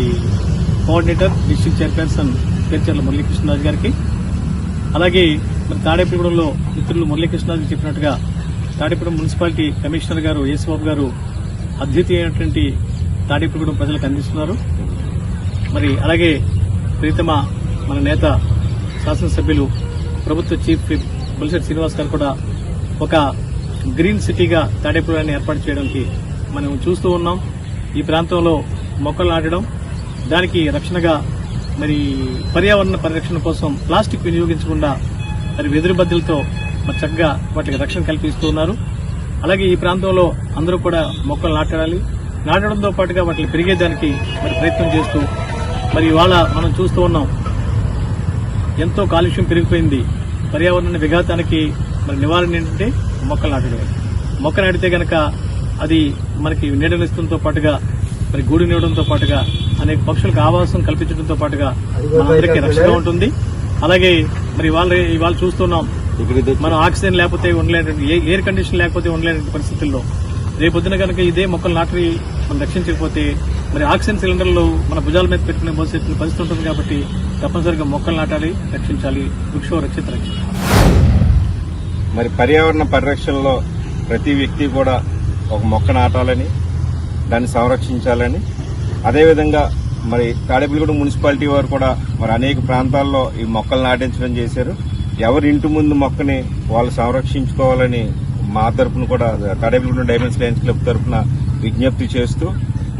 కోఆర్డినేటర్ డిస్ట్రిక్ట్ చైర్పర్సన్ పేర్చెర్ల మురళీకృష్ణరాజు గారికి, అలాగే మరి తాడేపల్లిగూడెంలో మిత్రులు మురళీకృష్ణరాజు చెప్పినట్టుగా తాడేపల్లిగూడెం మున్సిపాలిటీ కమిషనర్ గారు యేసుబాబు గారు అద్వితీయమైనటువంటి తాడేపల్లిగూడెం ప్రజలకు అందిస్తున్నారు. మరి అలాగే ప్రీతమ మన నేత శాసనసభ్యులు ప్రభుత్వ చీఫ్ విప్ బొలిశెట్టి శ్రీనివాస్ గారు కూడా ఒక గ్రీన్ సిటీగా తాడేపల్లిగూడెంని ఏర్పాటు చేయడానికి మనం చూస్తూ ఉన్నాం. ఈ ప్రాంతంలో మొక్కలు నాటడం, దానికి రక్షణగా మరి పర్యావరణ పరిరక్షణ కోసం ప్లాస్టిక్ వినియోగించకుండా మరి వెదురు బద్దలతో మరి చక్కగా వాటికి రక్షణ కల్పిస్తూ ఉన్నారు. అలాగే ఈ ప్రాంతంలో అందరూ కూడా మొక్కలు నాటడంతో పాటుగా వాటిని పెరిగేదానికి మరి ప్రయత్నం చేస్తూ మరి ఇవాళ మనం చూస్తూ ఉన్నాం ఎంతో కాలుష్యం పెరిగిపోయింది. పర్యావరణ విఘాతానికి మరి నివారణ ఏంటంటే మొక్కలు నాటడమే. మొక్క నాటితే గనక అది మనకి నీడనిస్తుంతో పాటుగా మరి గూడునివ్వడంతో పాటుగా అనేక పక్షులకు ఆవాసం కల్పించడంతో పాటుగా మనందరికీ రక్షణగా ఉంటుంది. అలాగే మరి ఇవాళ చూస్తున్నాం మనం ఆక్సిజన్ లేకపోతే ఉండలేనటువంటి, ఎయిర్ కండిషన్ లేకపోతే ఉండలేనటువంటి పరిస్థితుల్లో రేపొద్దున కనుక ఇదే మొక్కలు నాటి మనం రక్షించకపోతే మరి ఆక్సిజన్ సిలిండర్లు మన భుజాల మీద పెట్టుకునే పరిస్థితి ఉంటుంది. కాబట్టి తప్పనిసరిగా మొక్కలు నాటాలి, రక్షించాలి. వృక్షో రక్షిత రక్షిత. మరి పర్యావరణ పరిరక్షణలో ప్రతి వ్యక్తి కూడా ఒక మొక్క నాటాలని, దాన్ని సంరక్షించాలని, అదేవిధంగా మరి తాడేపల్లిగూడెం మున్సిపాలిటీ వారు కూడా మరి అనేక ప్రాంతాల్లో ఈ మొక్కలు నాటించడం చేశారు. ఎవరి ఇంటి ముందు మొక్కని వాళ్ళు సంరక్షించుకోవాలని మా తరఫున కూడా తాడేపల్లిగూడెం డైమండ్స్ లయన్స్ క్లబ్ తరఫున విజ్ఞప్తి చేస్తూ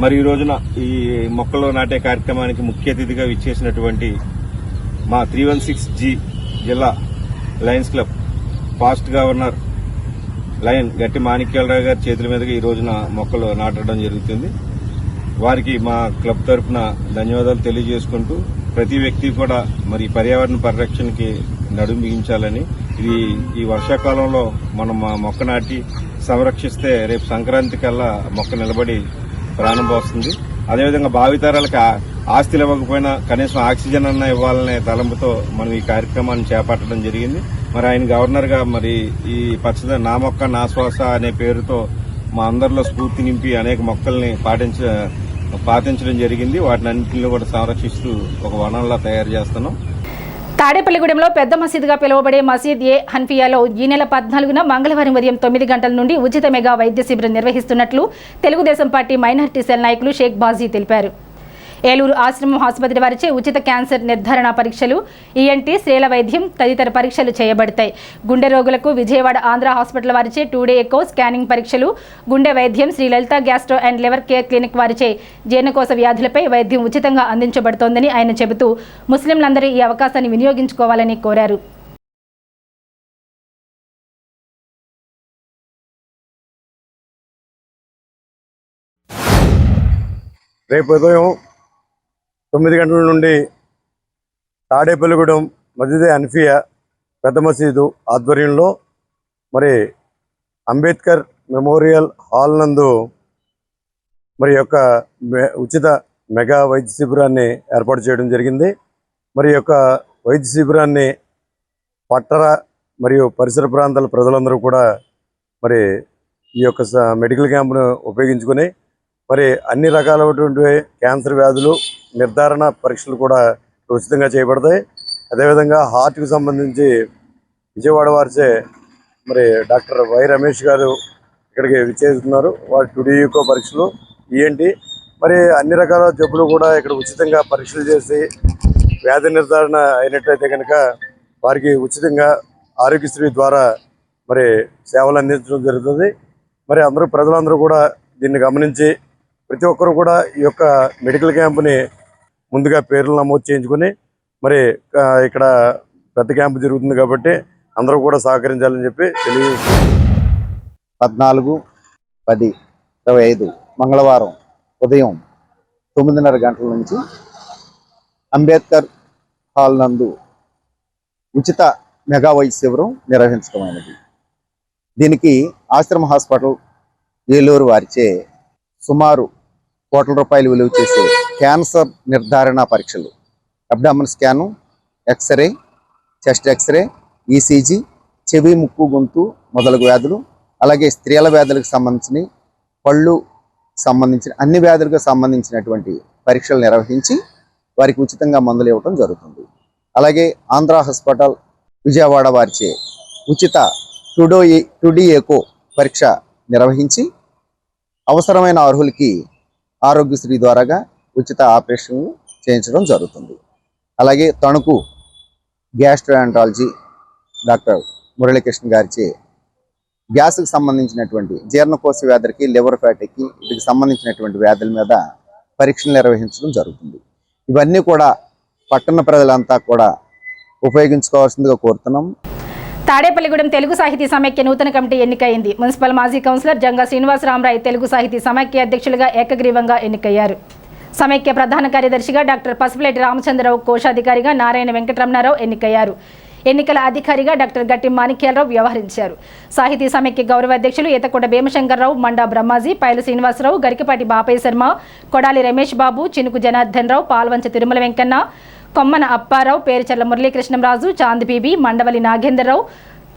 మరి ఈ రోజున ఈ మొక్కలు నాటే కార్యక్రమానికి ముఖ్య అతిథిగా విచ్చేసినటువంటి మా 316G జిల్లా Lions club past governor lion Gatti Manikyalarao గారి చేతుల మీదుగా ఈ రోజున మొక్కలు నాటడం జరుగుతుంది. వారికి మా క్లబ్ తరఫున ధన్యవాదాలు తెలియజేసుకుంటూ ప్రతి వ్యక్తి కూడా మరి పర్యావరణ పరిరక్షణకి నడుం బిగించాలని, ఇది ఈ వర్షాకాలంలో మనం మొక్క నాటి సంరక్షిస్తే రేపు సంక్రాంతి కల్లా మొక్క నిలబడి ప్రాణం పోస్తుంది. అదేవిధంగా భావితరాలకు ఆస్తులు ఇవ్వకపోయినా కనీసం ఆక్సిజన్ అన్న ఇవ్వాలనే తలంపుతో మనం ఈ కార్యక్రమాన్ని చేపట్టడం జరిగింది. మరి ఆయన గవర్నర్ గా మరి ఈ పచ్చదనం నా మొక్క నా శ్వాస అనే పేరుతో మా అందరిలో స్ఫూర్తి నింపి అనేక మొక్కల్ని పాటించడం జరిగింది. వాటిని అన్నింటినీ కూడా సంరక్షిస్తూ ఒక వనంలా తయారు చేస్తున్నాం. తాడేపల్లిగూడెంలో పెద్ద మసీదుగా పిలువబడే మసీద్ ఏ హన్ఫియాలో ఈ నెల 14న మంగళవారం ఉదయం 9 గంటల నుండి ఉచిత మెగా వైద్య శిబిరం నిర్వహిస్తున్నట్లు తెలుగుదేశం పార్టీ మైనారిటీ సెల్ నాయకులు షేక్ బాజీ తెలిపారు. ఏలూరు ఆశ్రమం ఆసుపత్రి వారిచే ఉచిత క్యాన్సర్ నిర్ధారణ పరీక్షలు, ఈఎన్టీ, స్త్రీల వైద్యం తదితర పరీక్షలు చేయబడతాయి. గుండె రోగులకు విజయవాడ ఆంధ్ర హాస్పిటల్ వారిచే 2D ఎకో స్కానింగ్ పరీక్షలు, గుండె వైద్యం Sri Lalitha gastro and liver care clinic వారిచే జీర్ణకోశ వ్యాధులపై వైద్యం ఉచితంగా అందించబడుతోందని ఆయన చెబుతూ ముస్లింలందరూ ఈ అవకాశాన్ని వినియోగించుకోవాలని కోరారు. రేపు ఉదయం 9 గంటల నుండి తాడేపల్లిగూడెం మస్జిద్ అన్ఫియా పెద్ద మసీదు ఆధ్వర్యంలో మరి అంబేద్కర్ మెమోరియల్ హాల్ నందు మరి యొక్క ఉచిత మెగా వైద్య శిబిరాన్ని ఏర్పాటు చేయడం జరిగింది. మరి యొక్క వైద్య శిబిరాన్ని పట్టణ మరియు పరిసర ప్రాంతాల ప్రజలందరూ కూడా మరి ఈ యొక్క మెడికల్ క్యాంపును ఉపయోగించుకొని మరి అన్ని రకాలైనటువంటి క్యాన్సర్ వ్యాధులు నిర్ధారణ పరీక్షలు కూడా ఉచితంగా చేయబడతాయి. అదేవిధంగా హార్ట్కి సంబంధించి విజయవాడ వారిచే మరి డాక్టర్ వై రమేష్ గారు ఇక్కడికి విచ్చేస్తున్నారు. వారి 2D ఎకో పరీక్షలు, ఈఎన్టీ మరి అన్ని రకాల జబ్బులు కూడా ఇక్కడ ఉచితంగా పరీక్షలు చేసి వ్యాధి నిర్ధారణ అయినట్లయితే కనుక వారికి ఉచితంగా ఆరోగ్యశ్రీ ద్వారా మరి సేవలు అందించడం జరుగుతుంది. మరి అందరూ ప్రజలందరూ కూడా దీన్ని గమనించి ప్రతి ఒక్కరు కూడా ఈ యొక్క మెడికల్ క్యాంపుని ముందుగా పేర్లు నమోదు చేయించుకొని మరి ఇక్కడ పెద్ద క్యాంపు జరుగుతుంది కాబట్టి అందరూ కూడా సహకరించాలని చెప్పి తెలియజేస్తున్నాను. 14/10/25 మంగళవారం ఉదయం 9:30 గంటల నుంచి అంబేద్కర్ హాల్ నందు ఉచిత మెగా వైద్య శిబిరం నిర్వహించడమైనది. దీనికి ఆశ్రమ హాస్పిటల్ ఏలూరు వారిచే సుమారు ₹1,00,00,000 విలువ చేసే క్యాన్సర్ నిర్ధారణ పరీక్షలు, abdomen scan, X-ray, chest X-ray, ECG, చెవి, ముక్కు, గొంతు మొదలగు వ్యాధులు, అలాగే స్త్రీల వ్యాధులకు సంబంధించిన పళ్ళు సంబంధించిన అన్ని వ్యాధులకు సంబంధించినటువంటి పరీక్షలు నిర్వహించి వారికి ఉచితంగా మందులు ఇవ్వడం జరుగుతుంది. అలాగే ఆంధ్ర హాస్పిటల్ విజయవాడ వారిచే ఉచిత 2D ఎకో పరీక్ష నిర్వహించి అవసరమైన అర్హులకి ఆరోగ్యశ్రీ ద్వారాగా ఉచిత ఆపరేషన్లు చేయించడం జరుగుతుంది. అలాగే తణుకు గ్యాస్ట్రోఎంట్రాలజీ డాక్టర్ మురళీకృష్ణ గారిచే గ్యాస్కి సంబంధించినటువంటి జీర్ణకోశ వ్యాధులకి, లివర్ ఫ్యాటీకి, వీటికి సంబంధించినటువంటి వ్యాధుల మీద పరీక్షలు నిర్వహించడం జరుగుతుంది. ఇవన్నీ కూడా పట్టణ ప్రజలంతా కూడా ఉపయోగించుకోవాల్సిందిగా కోరుతున్నాం. తాడేపల్లిగూడెం తెలుగు సాహితీ సమైక్య నూతన కమిటీ ఎన్నికైంది. మున్సిపల్ మాజీ కౌన్సిలర్ జంగా శ్రీనివాసరామరాయ్ తెలుగు సాహితీ సమైక్య అధ్యక్షులుగా ఏకగ్రీవంగా ఎన్నికయ్యారు. సమైక్య ప్రధాన కార్యదర్శిగా డాక్టర్ పసుపులేటి రామచంద్రరావు, కోశాధికారిగా నారాయణ వెంకటరమణారావు ఎన్నికయ్యారు. ఎన్నికల అధికారిగా డాక్టర్ గట్టి మాణిక్యాలరావు వ్యవహరించారు. సాహితీ సమైక్య గౌరవ అధ్యక్షులు ఈతకొండ భీమశంకర్రావు, మండా బ్రహ్మాజీ, పైల శ్రీనివాసరావు, గరికపాటి బాపయ్య శర్మ, కొడాలి రమేష్ బాబు, చినుకు జనార్దన్ రావు, పాల్వంచ తిరుమల వెంకన్న, కొమ్మన అప్పారావు, పేరుచర్ల మురళీకృష్ణంరాజు, చాందిబీబీ, మండవలి నాగేంద్రరావు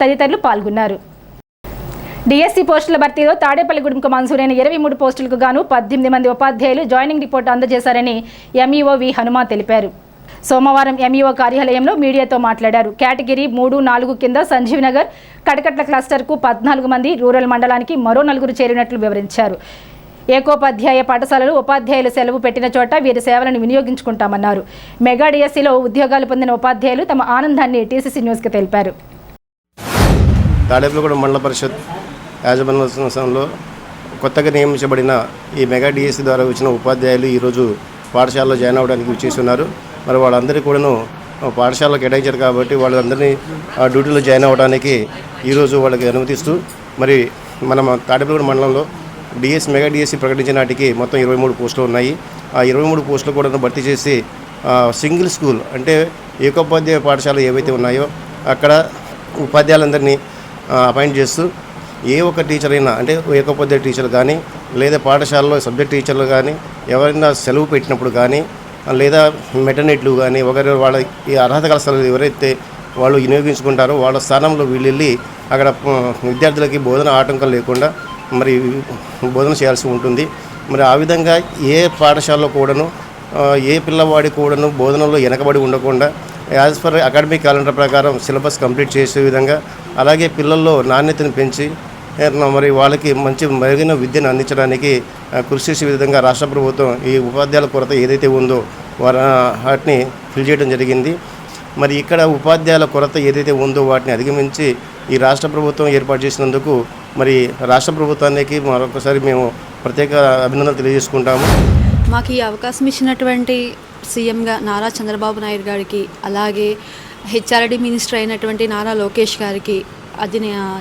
తదితరులు పాల్గొన్నారు. డిఎస్సి పోస్టుల భర్తీలో తాడేపల్లిగూడెంకు మంజూరైన 23 పోస్టులకు గాను 18 మంది ఉపాధ్యాయులు జాయినింగ్ రిపోర్టు అందజేశారని ఎంఈఓ వి హనుమ తెలిపారు. సోమవారం ఎంఈఓ కార్యాలయంలో మీడియాతో మాట్లాడారు. కేటగిరీ 3, 4 కింద సంజీవ్ నగర్, కడకట్ల క్లస్టర్కు 14 మంది, రూరల్ మండలానికి మరో 4 చేరినట్లు వివరించారు. ఏకోపాధ్యాయ పాఠశాలలు ఉపాధ్యాయులు సెలవు పెట్టిన చోట వీరి సేవలను వినియోగించుకుంటామన్నారు. మెగా డిఎస్సిలో ఉద్యోగాలు పొందిన ఉపాధ్యాయులు తమ ఆనందాన్ని టీసీసీ న్యూస్కి తెలిపారు. తాడేపల్లిగూడెం మండల పరిషత్ యాజమాన్య సంస్థలో కొత్తగా నియమించబడిన ఈ మెగా డిఎస్సి ద్వారా వచ్చిన ఉపాధ్యాయులు ఈరోజు పాఠశాలలో జాయిన్ అవ్వడానికి విచ్చేస్తున్నారు. మరి వాళ్ళందరికీ కూడాను పాఠశాలలో కేటాయించారు కాబట్టి వాళ్ళందరినీ డ్యూటీలో జాయిన్ అవ్వడానికి ఈరోజు వాళ్ళకి అనుమతిస్తూ మరి మన తాడేపల్లిగూడెం మండలంలో మెగా డిఎస్సి ప్రకటించిన నాటికి మొత్తం 23 పోస్టులు ఉన్నాయి. ఆ 23 పోస్టులు కూడా భర్తీ చేసి సింగిల్ స్కూల్ అంటే ఏకోపాధ్యాయ పాఠశాలలు ఏవైతే ఉన్నాయో అక్కడ ఉపాధ్యాయులందరినీ అపాయింట్ చేస్తూ ఏ ఒక్క టీచర్ అయినా అంటే ఏకోపాధ్యాయ టీచర్లు కానీ లేదా పాఠశాలలో సబ్జెక్ట్ టీచర్లు కానీ ఎవరైనా సెలవు పెట్టినప్పుడు కానీ లేదా మెటర్నిటీలు కానీ ఒకరి వాళ్ళ ఈ అర్హత కలసాలు ఎవరైతే వాళ్ళు వినియోగించుకుంటారో వాళ్ళ స్థానంలో వీళ్ళు వెళ్ళి అక్కడ విద్యార్థులకి బోధన ఆటంకం లేకుండా మరి బోధన చేయాల్సి ఉంటుంది. మరి ఆ విధంగా ఏ పాఠశాలలో కూడాను ఏ పిల్లవాడి కూడాను బోధనలో వెనకబడి ఉండకుండా యాజ్ పర్ అకాడమిక్ క్యాలెండర్ ప్రకారం సిలబస్ కంప్లీట్ చేసే విధంగా అలాగే పిల్లల్లో నాణ్యతను పెంచి మరి వాళ్ళకి మంచి మెరుగైన విద్యను అందించడానికి కృషి చేసే విధంగా రాష్ట్ర ప్రభుత్వం ఈ ఉపాధ్యాయుల కొరత ఏదైతే ఉందో వాటిని ఫిల్ చేయడం జరిగింది. మరి ఇక్కడ ఉపాధ్యాయుల కొరత ఏదైతే ఉందో వాటిని అధిగమించి ఈ రాష్ట్ర ప్రభుత్వం ఏర్పాటు చేసినందుకు మరి రాష్ట్ర ప్రభుత్వానికి మరొకసారి మేము ప్రత్యేక అభినందనలు తెలియజేసుకుంటాము. మాకు ఈ అవకాశం ఇచ్చినటువంటి సీఎంగా నారా చంద్రబాబు నాయుడు గారికి, అలాగే హెచ్ఆర్డి మినిస్టర్ అయినటువంటి నారా లోకేష్ గారికి,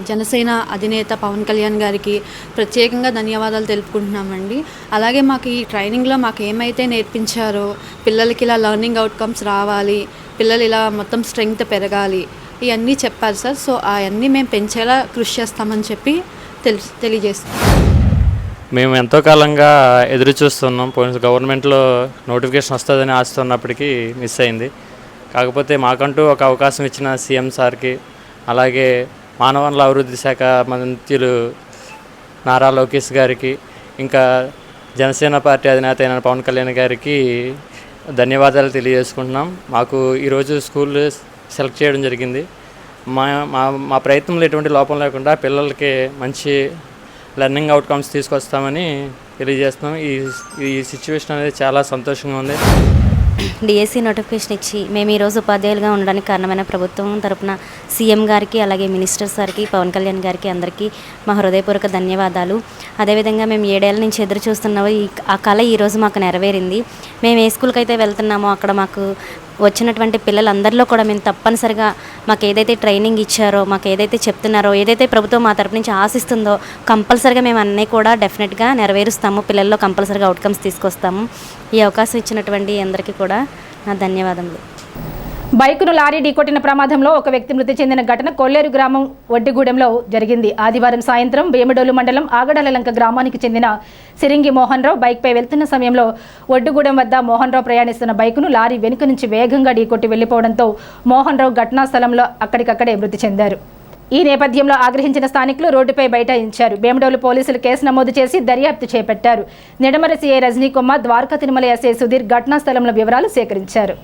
జనసేన అధినేత పవన్ కళ్యాణ్ గారికి ప్రత్యేకంగా ధన్యవాదాలు తెలుపుకుంటున్నామండి. అలాగే మాకు ఈ ట్రైనింగ్లో మాకు ఏమైతే నేర్పించారో, పిల్లలకి ఇలా లెర్నింగ్ అవుట్కమ్స్ రావాలి, పిల్లలు ఇలా మొత్తం స్ట్రెంగ్త్ పెరగాలి, ఇవన్నీ చెప్పారు సార్. సో అవన్నీ మేము పెంచేలా కృషి చేస్తామని చెప్పి తెలియజేస్తాం. మేము ఎంతో కాలంగా ఎదురు చూస్తున్నాం. పోయిన గవర్నమెంట్లో నోటిఫికేషన్ వస్తుందని ఆస్తున్నప్పటికీ మిస్ అయింది. కాకపోతే మాకంటూ ఒక అవకాశం ఇచ్చిన సీఎం సార్కి, అలాగే మానవ వనరుల అభివృద్ధి శాఖ మంత్రులు నారా లోకేష్ గారికి, ఇంకా జనసేన పార్టీ అధినేత అయిన పవన్ కళ్యాణ్ గారికి ధన్యవాదాలు తెలియజేసుకుంటున్నాం. మాకు ఈరోజు స్కూల్ సెలెక్ట్ చేయడం జరిగింది. మా ప్రయత్నంలో ఎటువంటి లోపం లేకుండా పిల్లలకి మంచి లెర్నింగ్ అవుట్కమ్స్ తీసుకొస్తామని తెలియజేస్తున్నాం. ఈ సిచ్యువేషన్ అనేది చాలా సంతోషంగా ఉంది. డిఎస్సి నోటిఫికేషన్ ఇచ్చి మేము ఈరోజు ఉపాధ్యాయులుగా ఉండడానికి కారణమైన ప్రభుత్వం తరపున సీఎం గారికి, అలాగే మినిస్టర్ సార్కి, పవన్ కళ్యాణ్ గారికి అందరికీ మా హృదయపూర్వక ధన్యవాదాలు. అదేవిధంగా మేము 7 ఏళ్ల నుంచి ఎదురు చూస్తున్నామో ఆ కళ ఈరోజు మాకు నెరవేరింది. మేము ఏ స్కూల్కి అయితే వెళ్తున్నామో అక్కడ మాకు వచ్చినటువంటి పిల్లలందరిలో కూడా మేము తప్పనిసరిగా మాకు ఏదైతే ట్రైనింగ్ ఇచ్చారో, మాకు ఏదైతే చెప్తున్నారో, ఏదైతే ప్రభుత్వం మా తరపు నుంచి ఆశిస్తుందో కంపల్సరిగా మేము అన్నీ కూడా డెఫినెట్గా నెరవేరుస్తాము. పిల్లల్లో కంపల్సరిగా అవుట్కమ్స్ తీసుకొస్తాము. ఈ అవకాశం ఇచ్చినటువంటి అందరికీ కూడా నా ధన్యవాదములు. బైకును లారీ ఢీకొట్టిన ప్రమాదంలో ఒక వ్యక్తి మృతి చెందిన ఘటన కొల్లేరు గ్రామం వడ్డిగూడెంలో జరిగింది. ఆదివారం సాయంత్రం వేమడోలు మండలం ఆగడాలలంక గ్రామానికి చెందిన సిరింగి మోహన్ రావు బైక్పై వెళ్తున్న సమయంలో వడ్డిగూడెం వద్ద మోహన్ రావు ప్రయాణిస్తున్న బైకును లారీ వెనుక నుంచి వేగంగా ఢీకొట్టి వెళ్లిపోవడంతో మోహన్ రావు ఘటనా స్థలంలో అక్కడికక్కడే మృతి చెందారు. ఈ నేపథ్యంలో ఆగ్రహించిన స్థానికులు రోడ్డుపై బైఠాయించారు. వేమడోలు పోలీసులు కేసు నమోదు చేసి దర్యాప్తు చేపట్టారు. నిడమర సీఐ రజనీ కుమార్, ద్వారకా తిరుమల ఎస్ఐ సుధీర్ ఘటనా స్థలంలో వివరాలు సేకరించారు.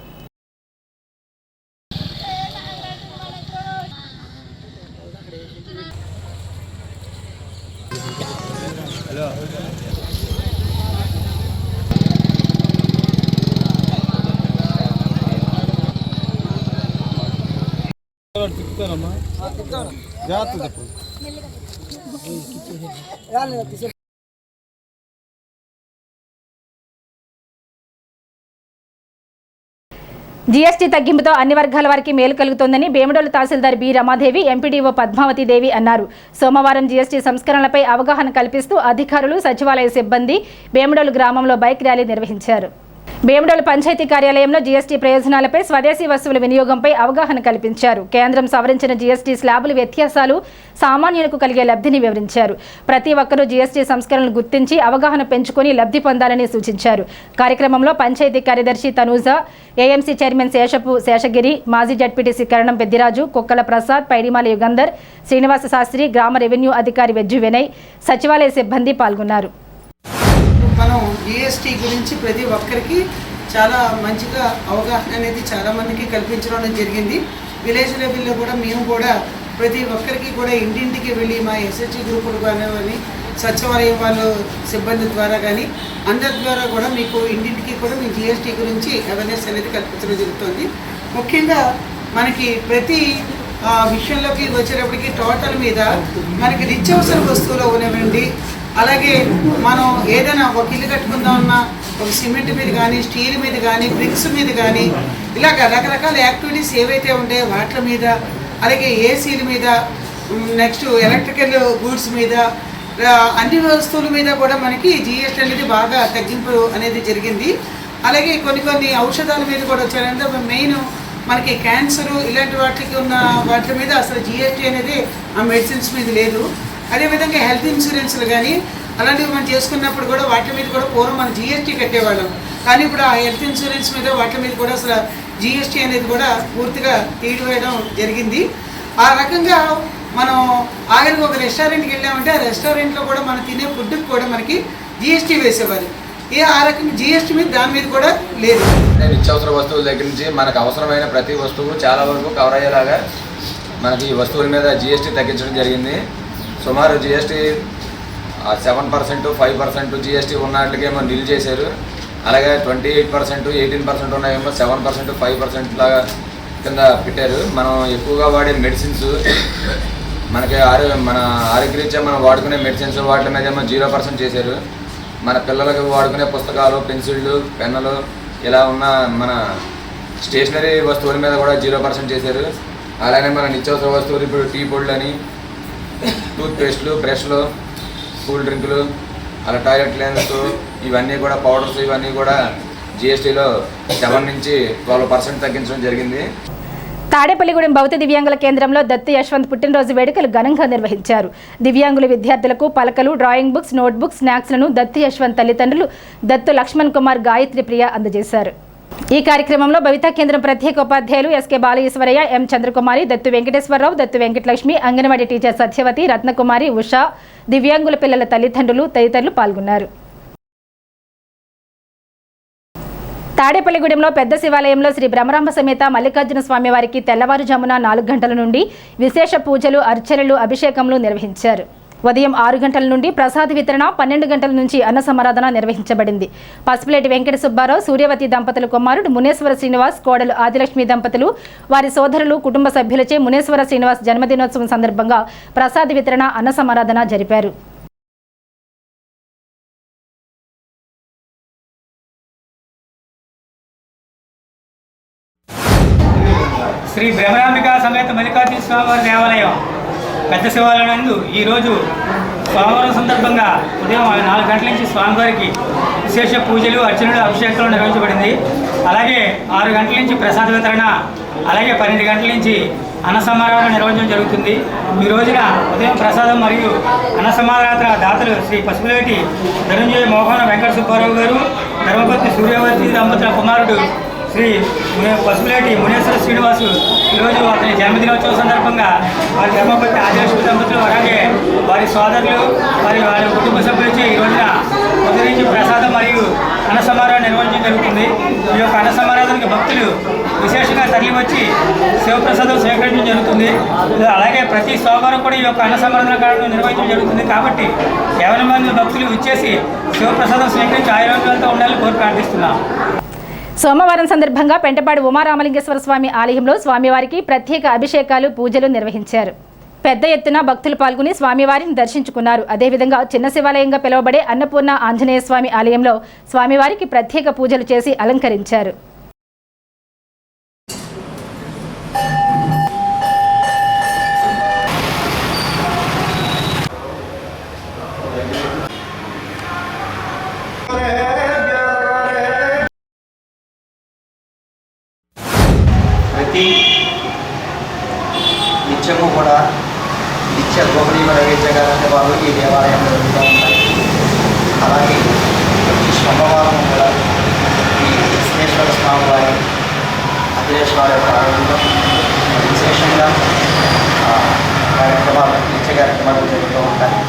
జీఎస్టీ తగ్గింపుతో అన్ని వర్గాల వారికి మేలు కలుగుతోందని వేమడోలు తహసీల్దార్ బి రమాదేవి, ఎంపీడీఓ పద్మావతి దేవి అన్నారు. సోమవారం జీఎస్టీ సంస్కరణలపై అవగాహన కల్పిస్తూ అధికారులు, సచివాలయ సిబ్బంది వేమడోలు గ్రామంలో బైక్ ర్యాలీ నిర్వహించారు. వేమడోలు పంచాయతీ కార్యాలయంలో జీఎస్టీ ప్రయోజనాలపై, స్వదేశీ వస్తువుల వినియోగంపై అవగాహన కల్పించారు. కేంద్రం సవరించిన జీఎస్టీ స్లాబుల వ్యత్యాసాలు, సామాన్యులకు కలిగే లబ్ధిని వివరించారు. ప్రతి ఒక్కరూ జీఎస్టీ సంస్కరణలు గుర్తించి అవగాహన పెంచుకొని లబ్ధి పొందాలని సూచించారు. కార్యక్రమంలో పంచాయతీ కార్యదర్శి తనూజ, ఏఎంసీ చైర్మన్ శేషగిరి, మాజీ జడ్పీటీసీ కరణం పెద్దిరాజు, కుక్కల ప్రసాద్, పైడిమాల యుగంధర్, శ్రీనివాస శాస్త్రి, గ్రామ రెవెన్యూ అధికారి వెజ్జు వినయ్, సచివాలయ సిబ్బంది పాల్గొన్నారు. మనం జిఎస్టీ గురించి ప్రతి ఒక్కరికి చాలా మంచిగా అవగాహన అనేది చాలామందికి కల్పించడం జరిగింది. విలేజ్ లెవెల్లో కూడా మేము కూడా ప్రతి ఒక్కరికి కూడా ఇంటింటికి వెళ్ళి మా ఎస్హెచ్జి గ్రూపులు కానీ, సచివాలయం వాళ్ళు సిబ్బంది ద్వారా కానీ అందరి ద్వారా కూడా మీకు ఇంటింటికి కూడా మీ జిఎస్టీ గురించి అవేర్నెస్ అనేది కల్పించడం జరుగుతుంది. ముఖ్యంగా మనకి ప్రతి విషయంలోకి వచ్చేటప్పటికి టోటల్ మీద మనకి నిత్యావసర వస్తువులు ఉన్నవండి, అలాగే మనం ఏదైనా ఒక ఇల్లు కట్టుకుందామన్నా ఒక సిమెంట్ మీద కానీ, స్టీల్ మీద కానీ, బ్రిక్స్ మీద కానీ, ఇలాగ రకరకాల యాక్టివిటీస్ ఏవైతే ఉంటాయో వాటి మీద, అలాగే ఏసీల మీద, నెక్స్ట్ ఎలక్ట్రికల్ గూడ్స్ మీద, అన్ని వస్తువుల మీద కూడా మనకి జిఎస్టీ అనేది బాగా తగ్గింపు అనేది జరిగింది. అలాగే కొన్ని ఔషధాల మీద కూడా వచ్చారంటే మెయిన్ మనకి క్యాన్సరు ఇలాంటి వాటికి ఉన్న వాటి మీద అసలు జిఎస్టీ అనేది ఆ మెడిసిన్స్ మీద లేదు. అదేవిధంగా హెల్త్ ఇన్సూరెన్స్లు కానీ అలాంటివి మనం చేసుకున్నప్పుడు కూడా వాటి మీద కూడా పూర్వం మనం జిఎస్టీ కట్టేవాళ్ళం. కానీ ఇప్పుడు ఆ హెల్త్ ఇన్సూరెన్స్ మీద వాటి మీద కూడా అసలు జిఎస్టీ అనేది కూడా పూర్తిగా తీయడం జరిగింది. ఆ రకంగా మనం ఆఖరికి ఒక రెస్టారెంట్కి వెళ్ళామంటే ఆ రెస్టారెంట్లో కూడా మనం తినే ఫుడ్కి కూడా మనకి జిఎస్టీ వేసేవారు. ఆ రకంగా జిఎస్టీ మీద దాని మీద కూడా లేదు. నిత్యావసర వస్తువుల దగ్గర నుంచి మనకు అవసరమైన ప్రతి వస్తువు చాలా వరకు కవర్ అయ్యేలాగా మనకి ఈ వస్తువుల మీద జిఎస్టీ తగ్గించడం జరిగింది. సుమారు జిఎస్టీ 7%, 5% జిఎస్టీ ఉన్న వాటికేమో నిల్ చేశారు. అలాగే 28%, 18% ఉన్నాయేమో 7%, 5% లాగా కింద పెట్టారు. మనం ఎక్కువగా వాడే మెడిసిన్స్, మనకి మన ఆరోగ్యరీత్యా మనం వాడుకునే మెడిసిన్స్ వాటి మీద ఏమో 0% చేశారు. మన పిల్లలకు వాడుకునే పుస్తకాలు, పెన్సిళ్ళు, పెన్నులు ఇలా ఉన్న మన స్టేషనరీ వస్తువుల మీద కూడా 0% చేశారు. అలానే మన నిత్యావసర వస్తువులు ఇప్పుడు టీ పొడులని, టూత్పేస్ట్లు, బ్రష్లు, కూల్ డ్రింకులు, అలా టాయిలెట్ లెన్స్ ఇవన్నీ కూడా పౌడర్స్ ఇవన్నీ కూడా జిఎస్టీలో 7 నుంచి 12% తగ్గించడం జరిగింది. తాడేపల్లిగూడెం భౌతిక దివ్యాంగుల కేంద్రంలో దత్తు యశ్వంత్ పుట్టినరోజు వేడుకలు ఘనంగా నిర్వహించారు. దివ్యాంగుల విద్యార్థులకు పలకలు, డ్రాయింగ్ బుక్స్, నోట్బుక్స్, స్నాక్స్లను దత్తు యశ్వంత్ తల్లిదండ్రులు దత్తు లక్ష్మణ్ కుమార్, గాయత్రి ప్రియ అందజేశారు. ఈ కార్యక్రమంలో భవితా కేంద్రం ప్రత్యేక ఉపాధ్యాయులు ఎస్కే బాలఈశ్వరయ్య, ఎం చంద్రకుమారి, దత్తు వెంకటేశ్వరరావు, దత్తు వెంకటలక్ష్మి, అంగన్వాడీ టీచర్ సత్యవతి, రత్నకుమారి, ఉషా, దివ్యాంగుల పిల్లల తల్లిదండ్రులు తదితరులు పాల్గొన్నారు. తాడేపల్లిగూడెంలో పెద్ద శివాలయంలో శ్రీ బ్రహ్మరాంబ సమేత మల్లికార్జున స్వామి వారికి తెల్లవారుజామున 4 గంటల నుండి విశేష పూజలు, అర్చనలు, అభిషేకములు నిర్వహించారు. ఉదయం 6 గంటల నుండి ప్రసాద వితరణ, 12 గంటల నుంచి అన్న సమారాధన నిర్వహించబడింది. పసుపులేటి వెంకట సుబ్బారావు, సూర్యవతి దంపతుల కుమారుడు మునేశ్వర శ్రీనివాస్, కోడలు ఆదిలక్ష్మి దంపతులు, వారి సోదరులు, కుటుంబ సభ్యులచే మునేశ్వర శ్రీనివాస్ జన్మదినోత్సవం సందర్భంగా ప్రసాద వితరణ, అన్న సమారాధన జరిపారు. శ్రీ బ్రహ్మరాంబిక సమేత మల్లికార్జున స్వామివారి దేవాలయం పెద్ద శివాలయం నందు ఈరోజు సోమవారం సందర్భంగా ఉదయం 4 గంటల నుంచి స్వామివారికి విశేష పూజలు, అర్చనలు, అభిషేకాలు నిర్వహించబడింది. అలాగే 6 గంటల నుంచి ప్రసాద వితరణ, అలాగే 12 గంటల నుంచి అన్న సమారాధన నిర్వహించడం జరుగుతుంది. ఈ రోజున ఉదయం ప్రసాదం మరియు అన్న సమారాధన దాతలు శ్రీ పసుపులేటి ధనంజయ మోహన వెంకట సుబ్బారావు గారు, ధర్మపత్ని సూర్యవతి దంపతుల కుమారుడు శ్రీ పసుపులేటి మునేశ్వర శ్రీనివాసు ఈరోజు అతని జన్మదినోత్సవం సందర్భంగా వారి ధర్మపతి ఆదిలక్ష్మి దంపతులు, అలాగే వారి సోదరులు, వారి కుటుంబ సభ్యులచే ఈ రోజున ఉదయం నుంచి ప్రసాదం మరియు అన్న సమారాధన నిర్వహించడం జరుగుతుంది. ఈ యొక్క అన్న సమారాధనకి భక్తులు విశేషంగా తరలి వచ్చి శివప్రసాదం స్వీకరించడం జరుగుతుంది. అలాగే ప్రతి సోమవారం కూడా ఈ యొక్క అన్న సమారాధన కార్యక్రమం నిర్వహించడం జరుగుతుంది. కాబట్టి 50 మంది భక్తులు ఇచ్చేసి శివప్రసాదం స్వీకరించి ఆయుర్వేదంతో ఉండాలని కోరి ప్రార్థిస్తున్నాం. సోమవారం సందర్భంగా పెంటపాడు ఉమారామలింగేశ్వర స్వామి ఆలయంలో స్వామివారికి ప్రత్యేక అభిషేకాలు, పూజలు నిర్వహించారు. పెద్ద ఎత్తున భక్తులు పాల్గొని స్వామివారిని దర్శించుకున్నారు. అదేవిధంగా చిన్న శివాలయంగా పిలువబడే అన్నపూర్ణ ఆంజనేయ స్వామి ఆలయంలో స్వామివారికి ప్రత్యేక పూజలు చేసి అలంకరించారు. నిత్యము కూడా నిత్య గోపనీయ నైవేద్యగానే వాళ్ళు ఈ దేవాలయంలో జరుగుతూ ఉంటాయి. అలాగే ప్రతి సోమవారం కూడా ఈ విశ్వేశ్వర స్వామి వారి అఖిలేశ్వర యొక్క ఆలయంలో విశేషంగా కార్యక్రమాలు, నిత్య కార్యక్రమాలు జరుగుతూ ఉంటాయి.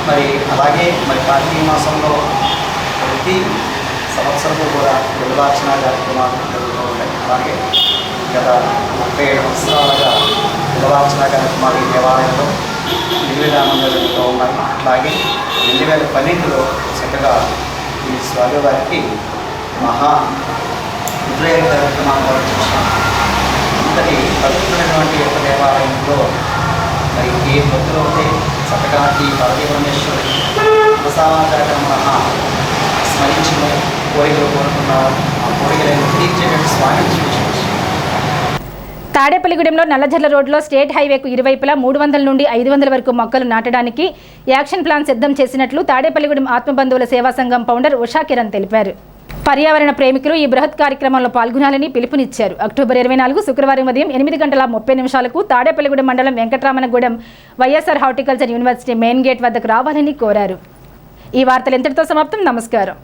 మరి అలాగే కార్తీక మాసంలో ప్రతి సంవత్సరము కూడా బిల్వార్చన కార్యక్రమాలు జరుగుతూ ఉంటాయి. అలాగే గత 37 సంవత్సరాలుగా బిల్వార్చన కార్యక్రమాలు ఈ దేవాలయంలో నిర్విధానంగా జరుగుతూ ఉన్నాయి. అలాగే 2012లో చక్కగా ఈ స్వామివారికి మహా ఉద్రేక కార్యక్రమాలు నిర్వహించాం. ఇంతటి పవిత్రమైనటువంటి యొక్క దేవాలయంలో మరి ఏ భక్తులు అయితే చక్కగా ఈ పార్వతీ పరమేశ్వరి ఉపసామాచారకరణ స్మరించి కోరికలు కోరుకున్నారు. ఆ కోరికలను తీర్చేటువంటి స్వామిని చూపించారు. తాడేపల్లిగూడెంలో నల్లజర్ల రోడ్లో స్టేట్ హైవేకు ఇరువైపులా 300 నుండి 500 వరకు మొక్కలు నాటడానికి యాక్షన్ ప్లాన్ సిద్ధం చేసినట్లు తాడేపల్లిగూడెం ఆత్మబంధువుల సేవా సంఘం ఫౌండర్ ఉషా కిరణ్ తెలిపారు. పర్యావరణ ప్రేమికులు ఈ బృహత్ కార్యక్రమంలో పాల్గొనాలని పిలుపునిచ్చారు. అక్టోబర్ 24 శుక్రవారం ఉదయం 8:30 తాడేపల్లిగూడెం మండలం Venkataramanagudem YSR horticulture university main gate వద్దకు రావాలని కోరారు. ఈ వార్తలు ఇంతటితో సమాప్తం. నమస్కారం.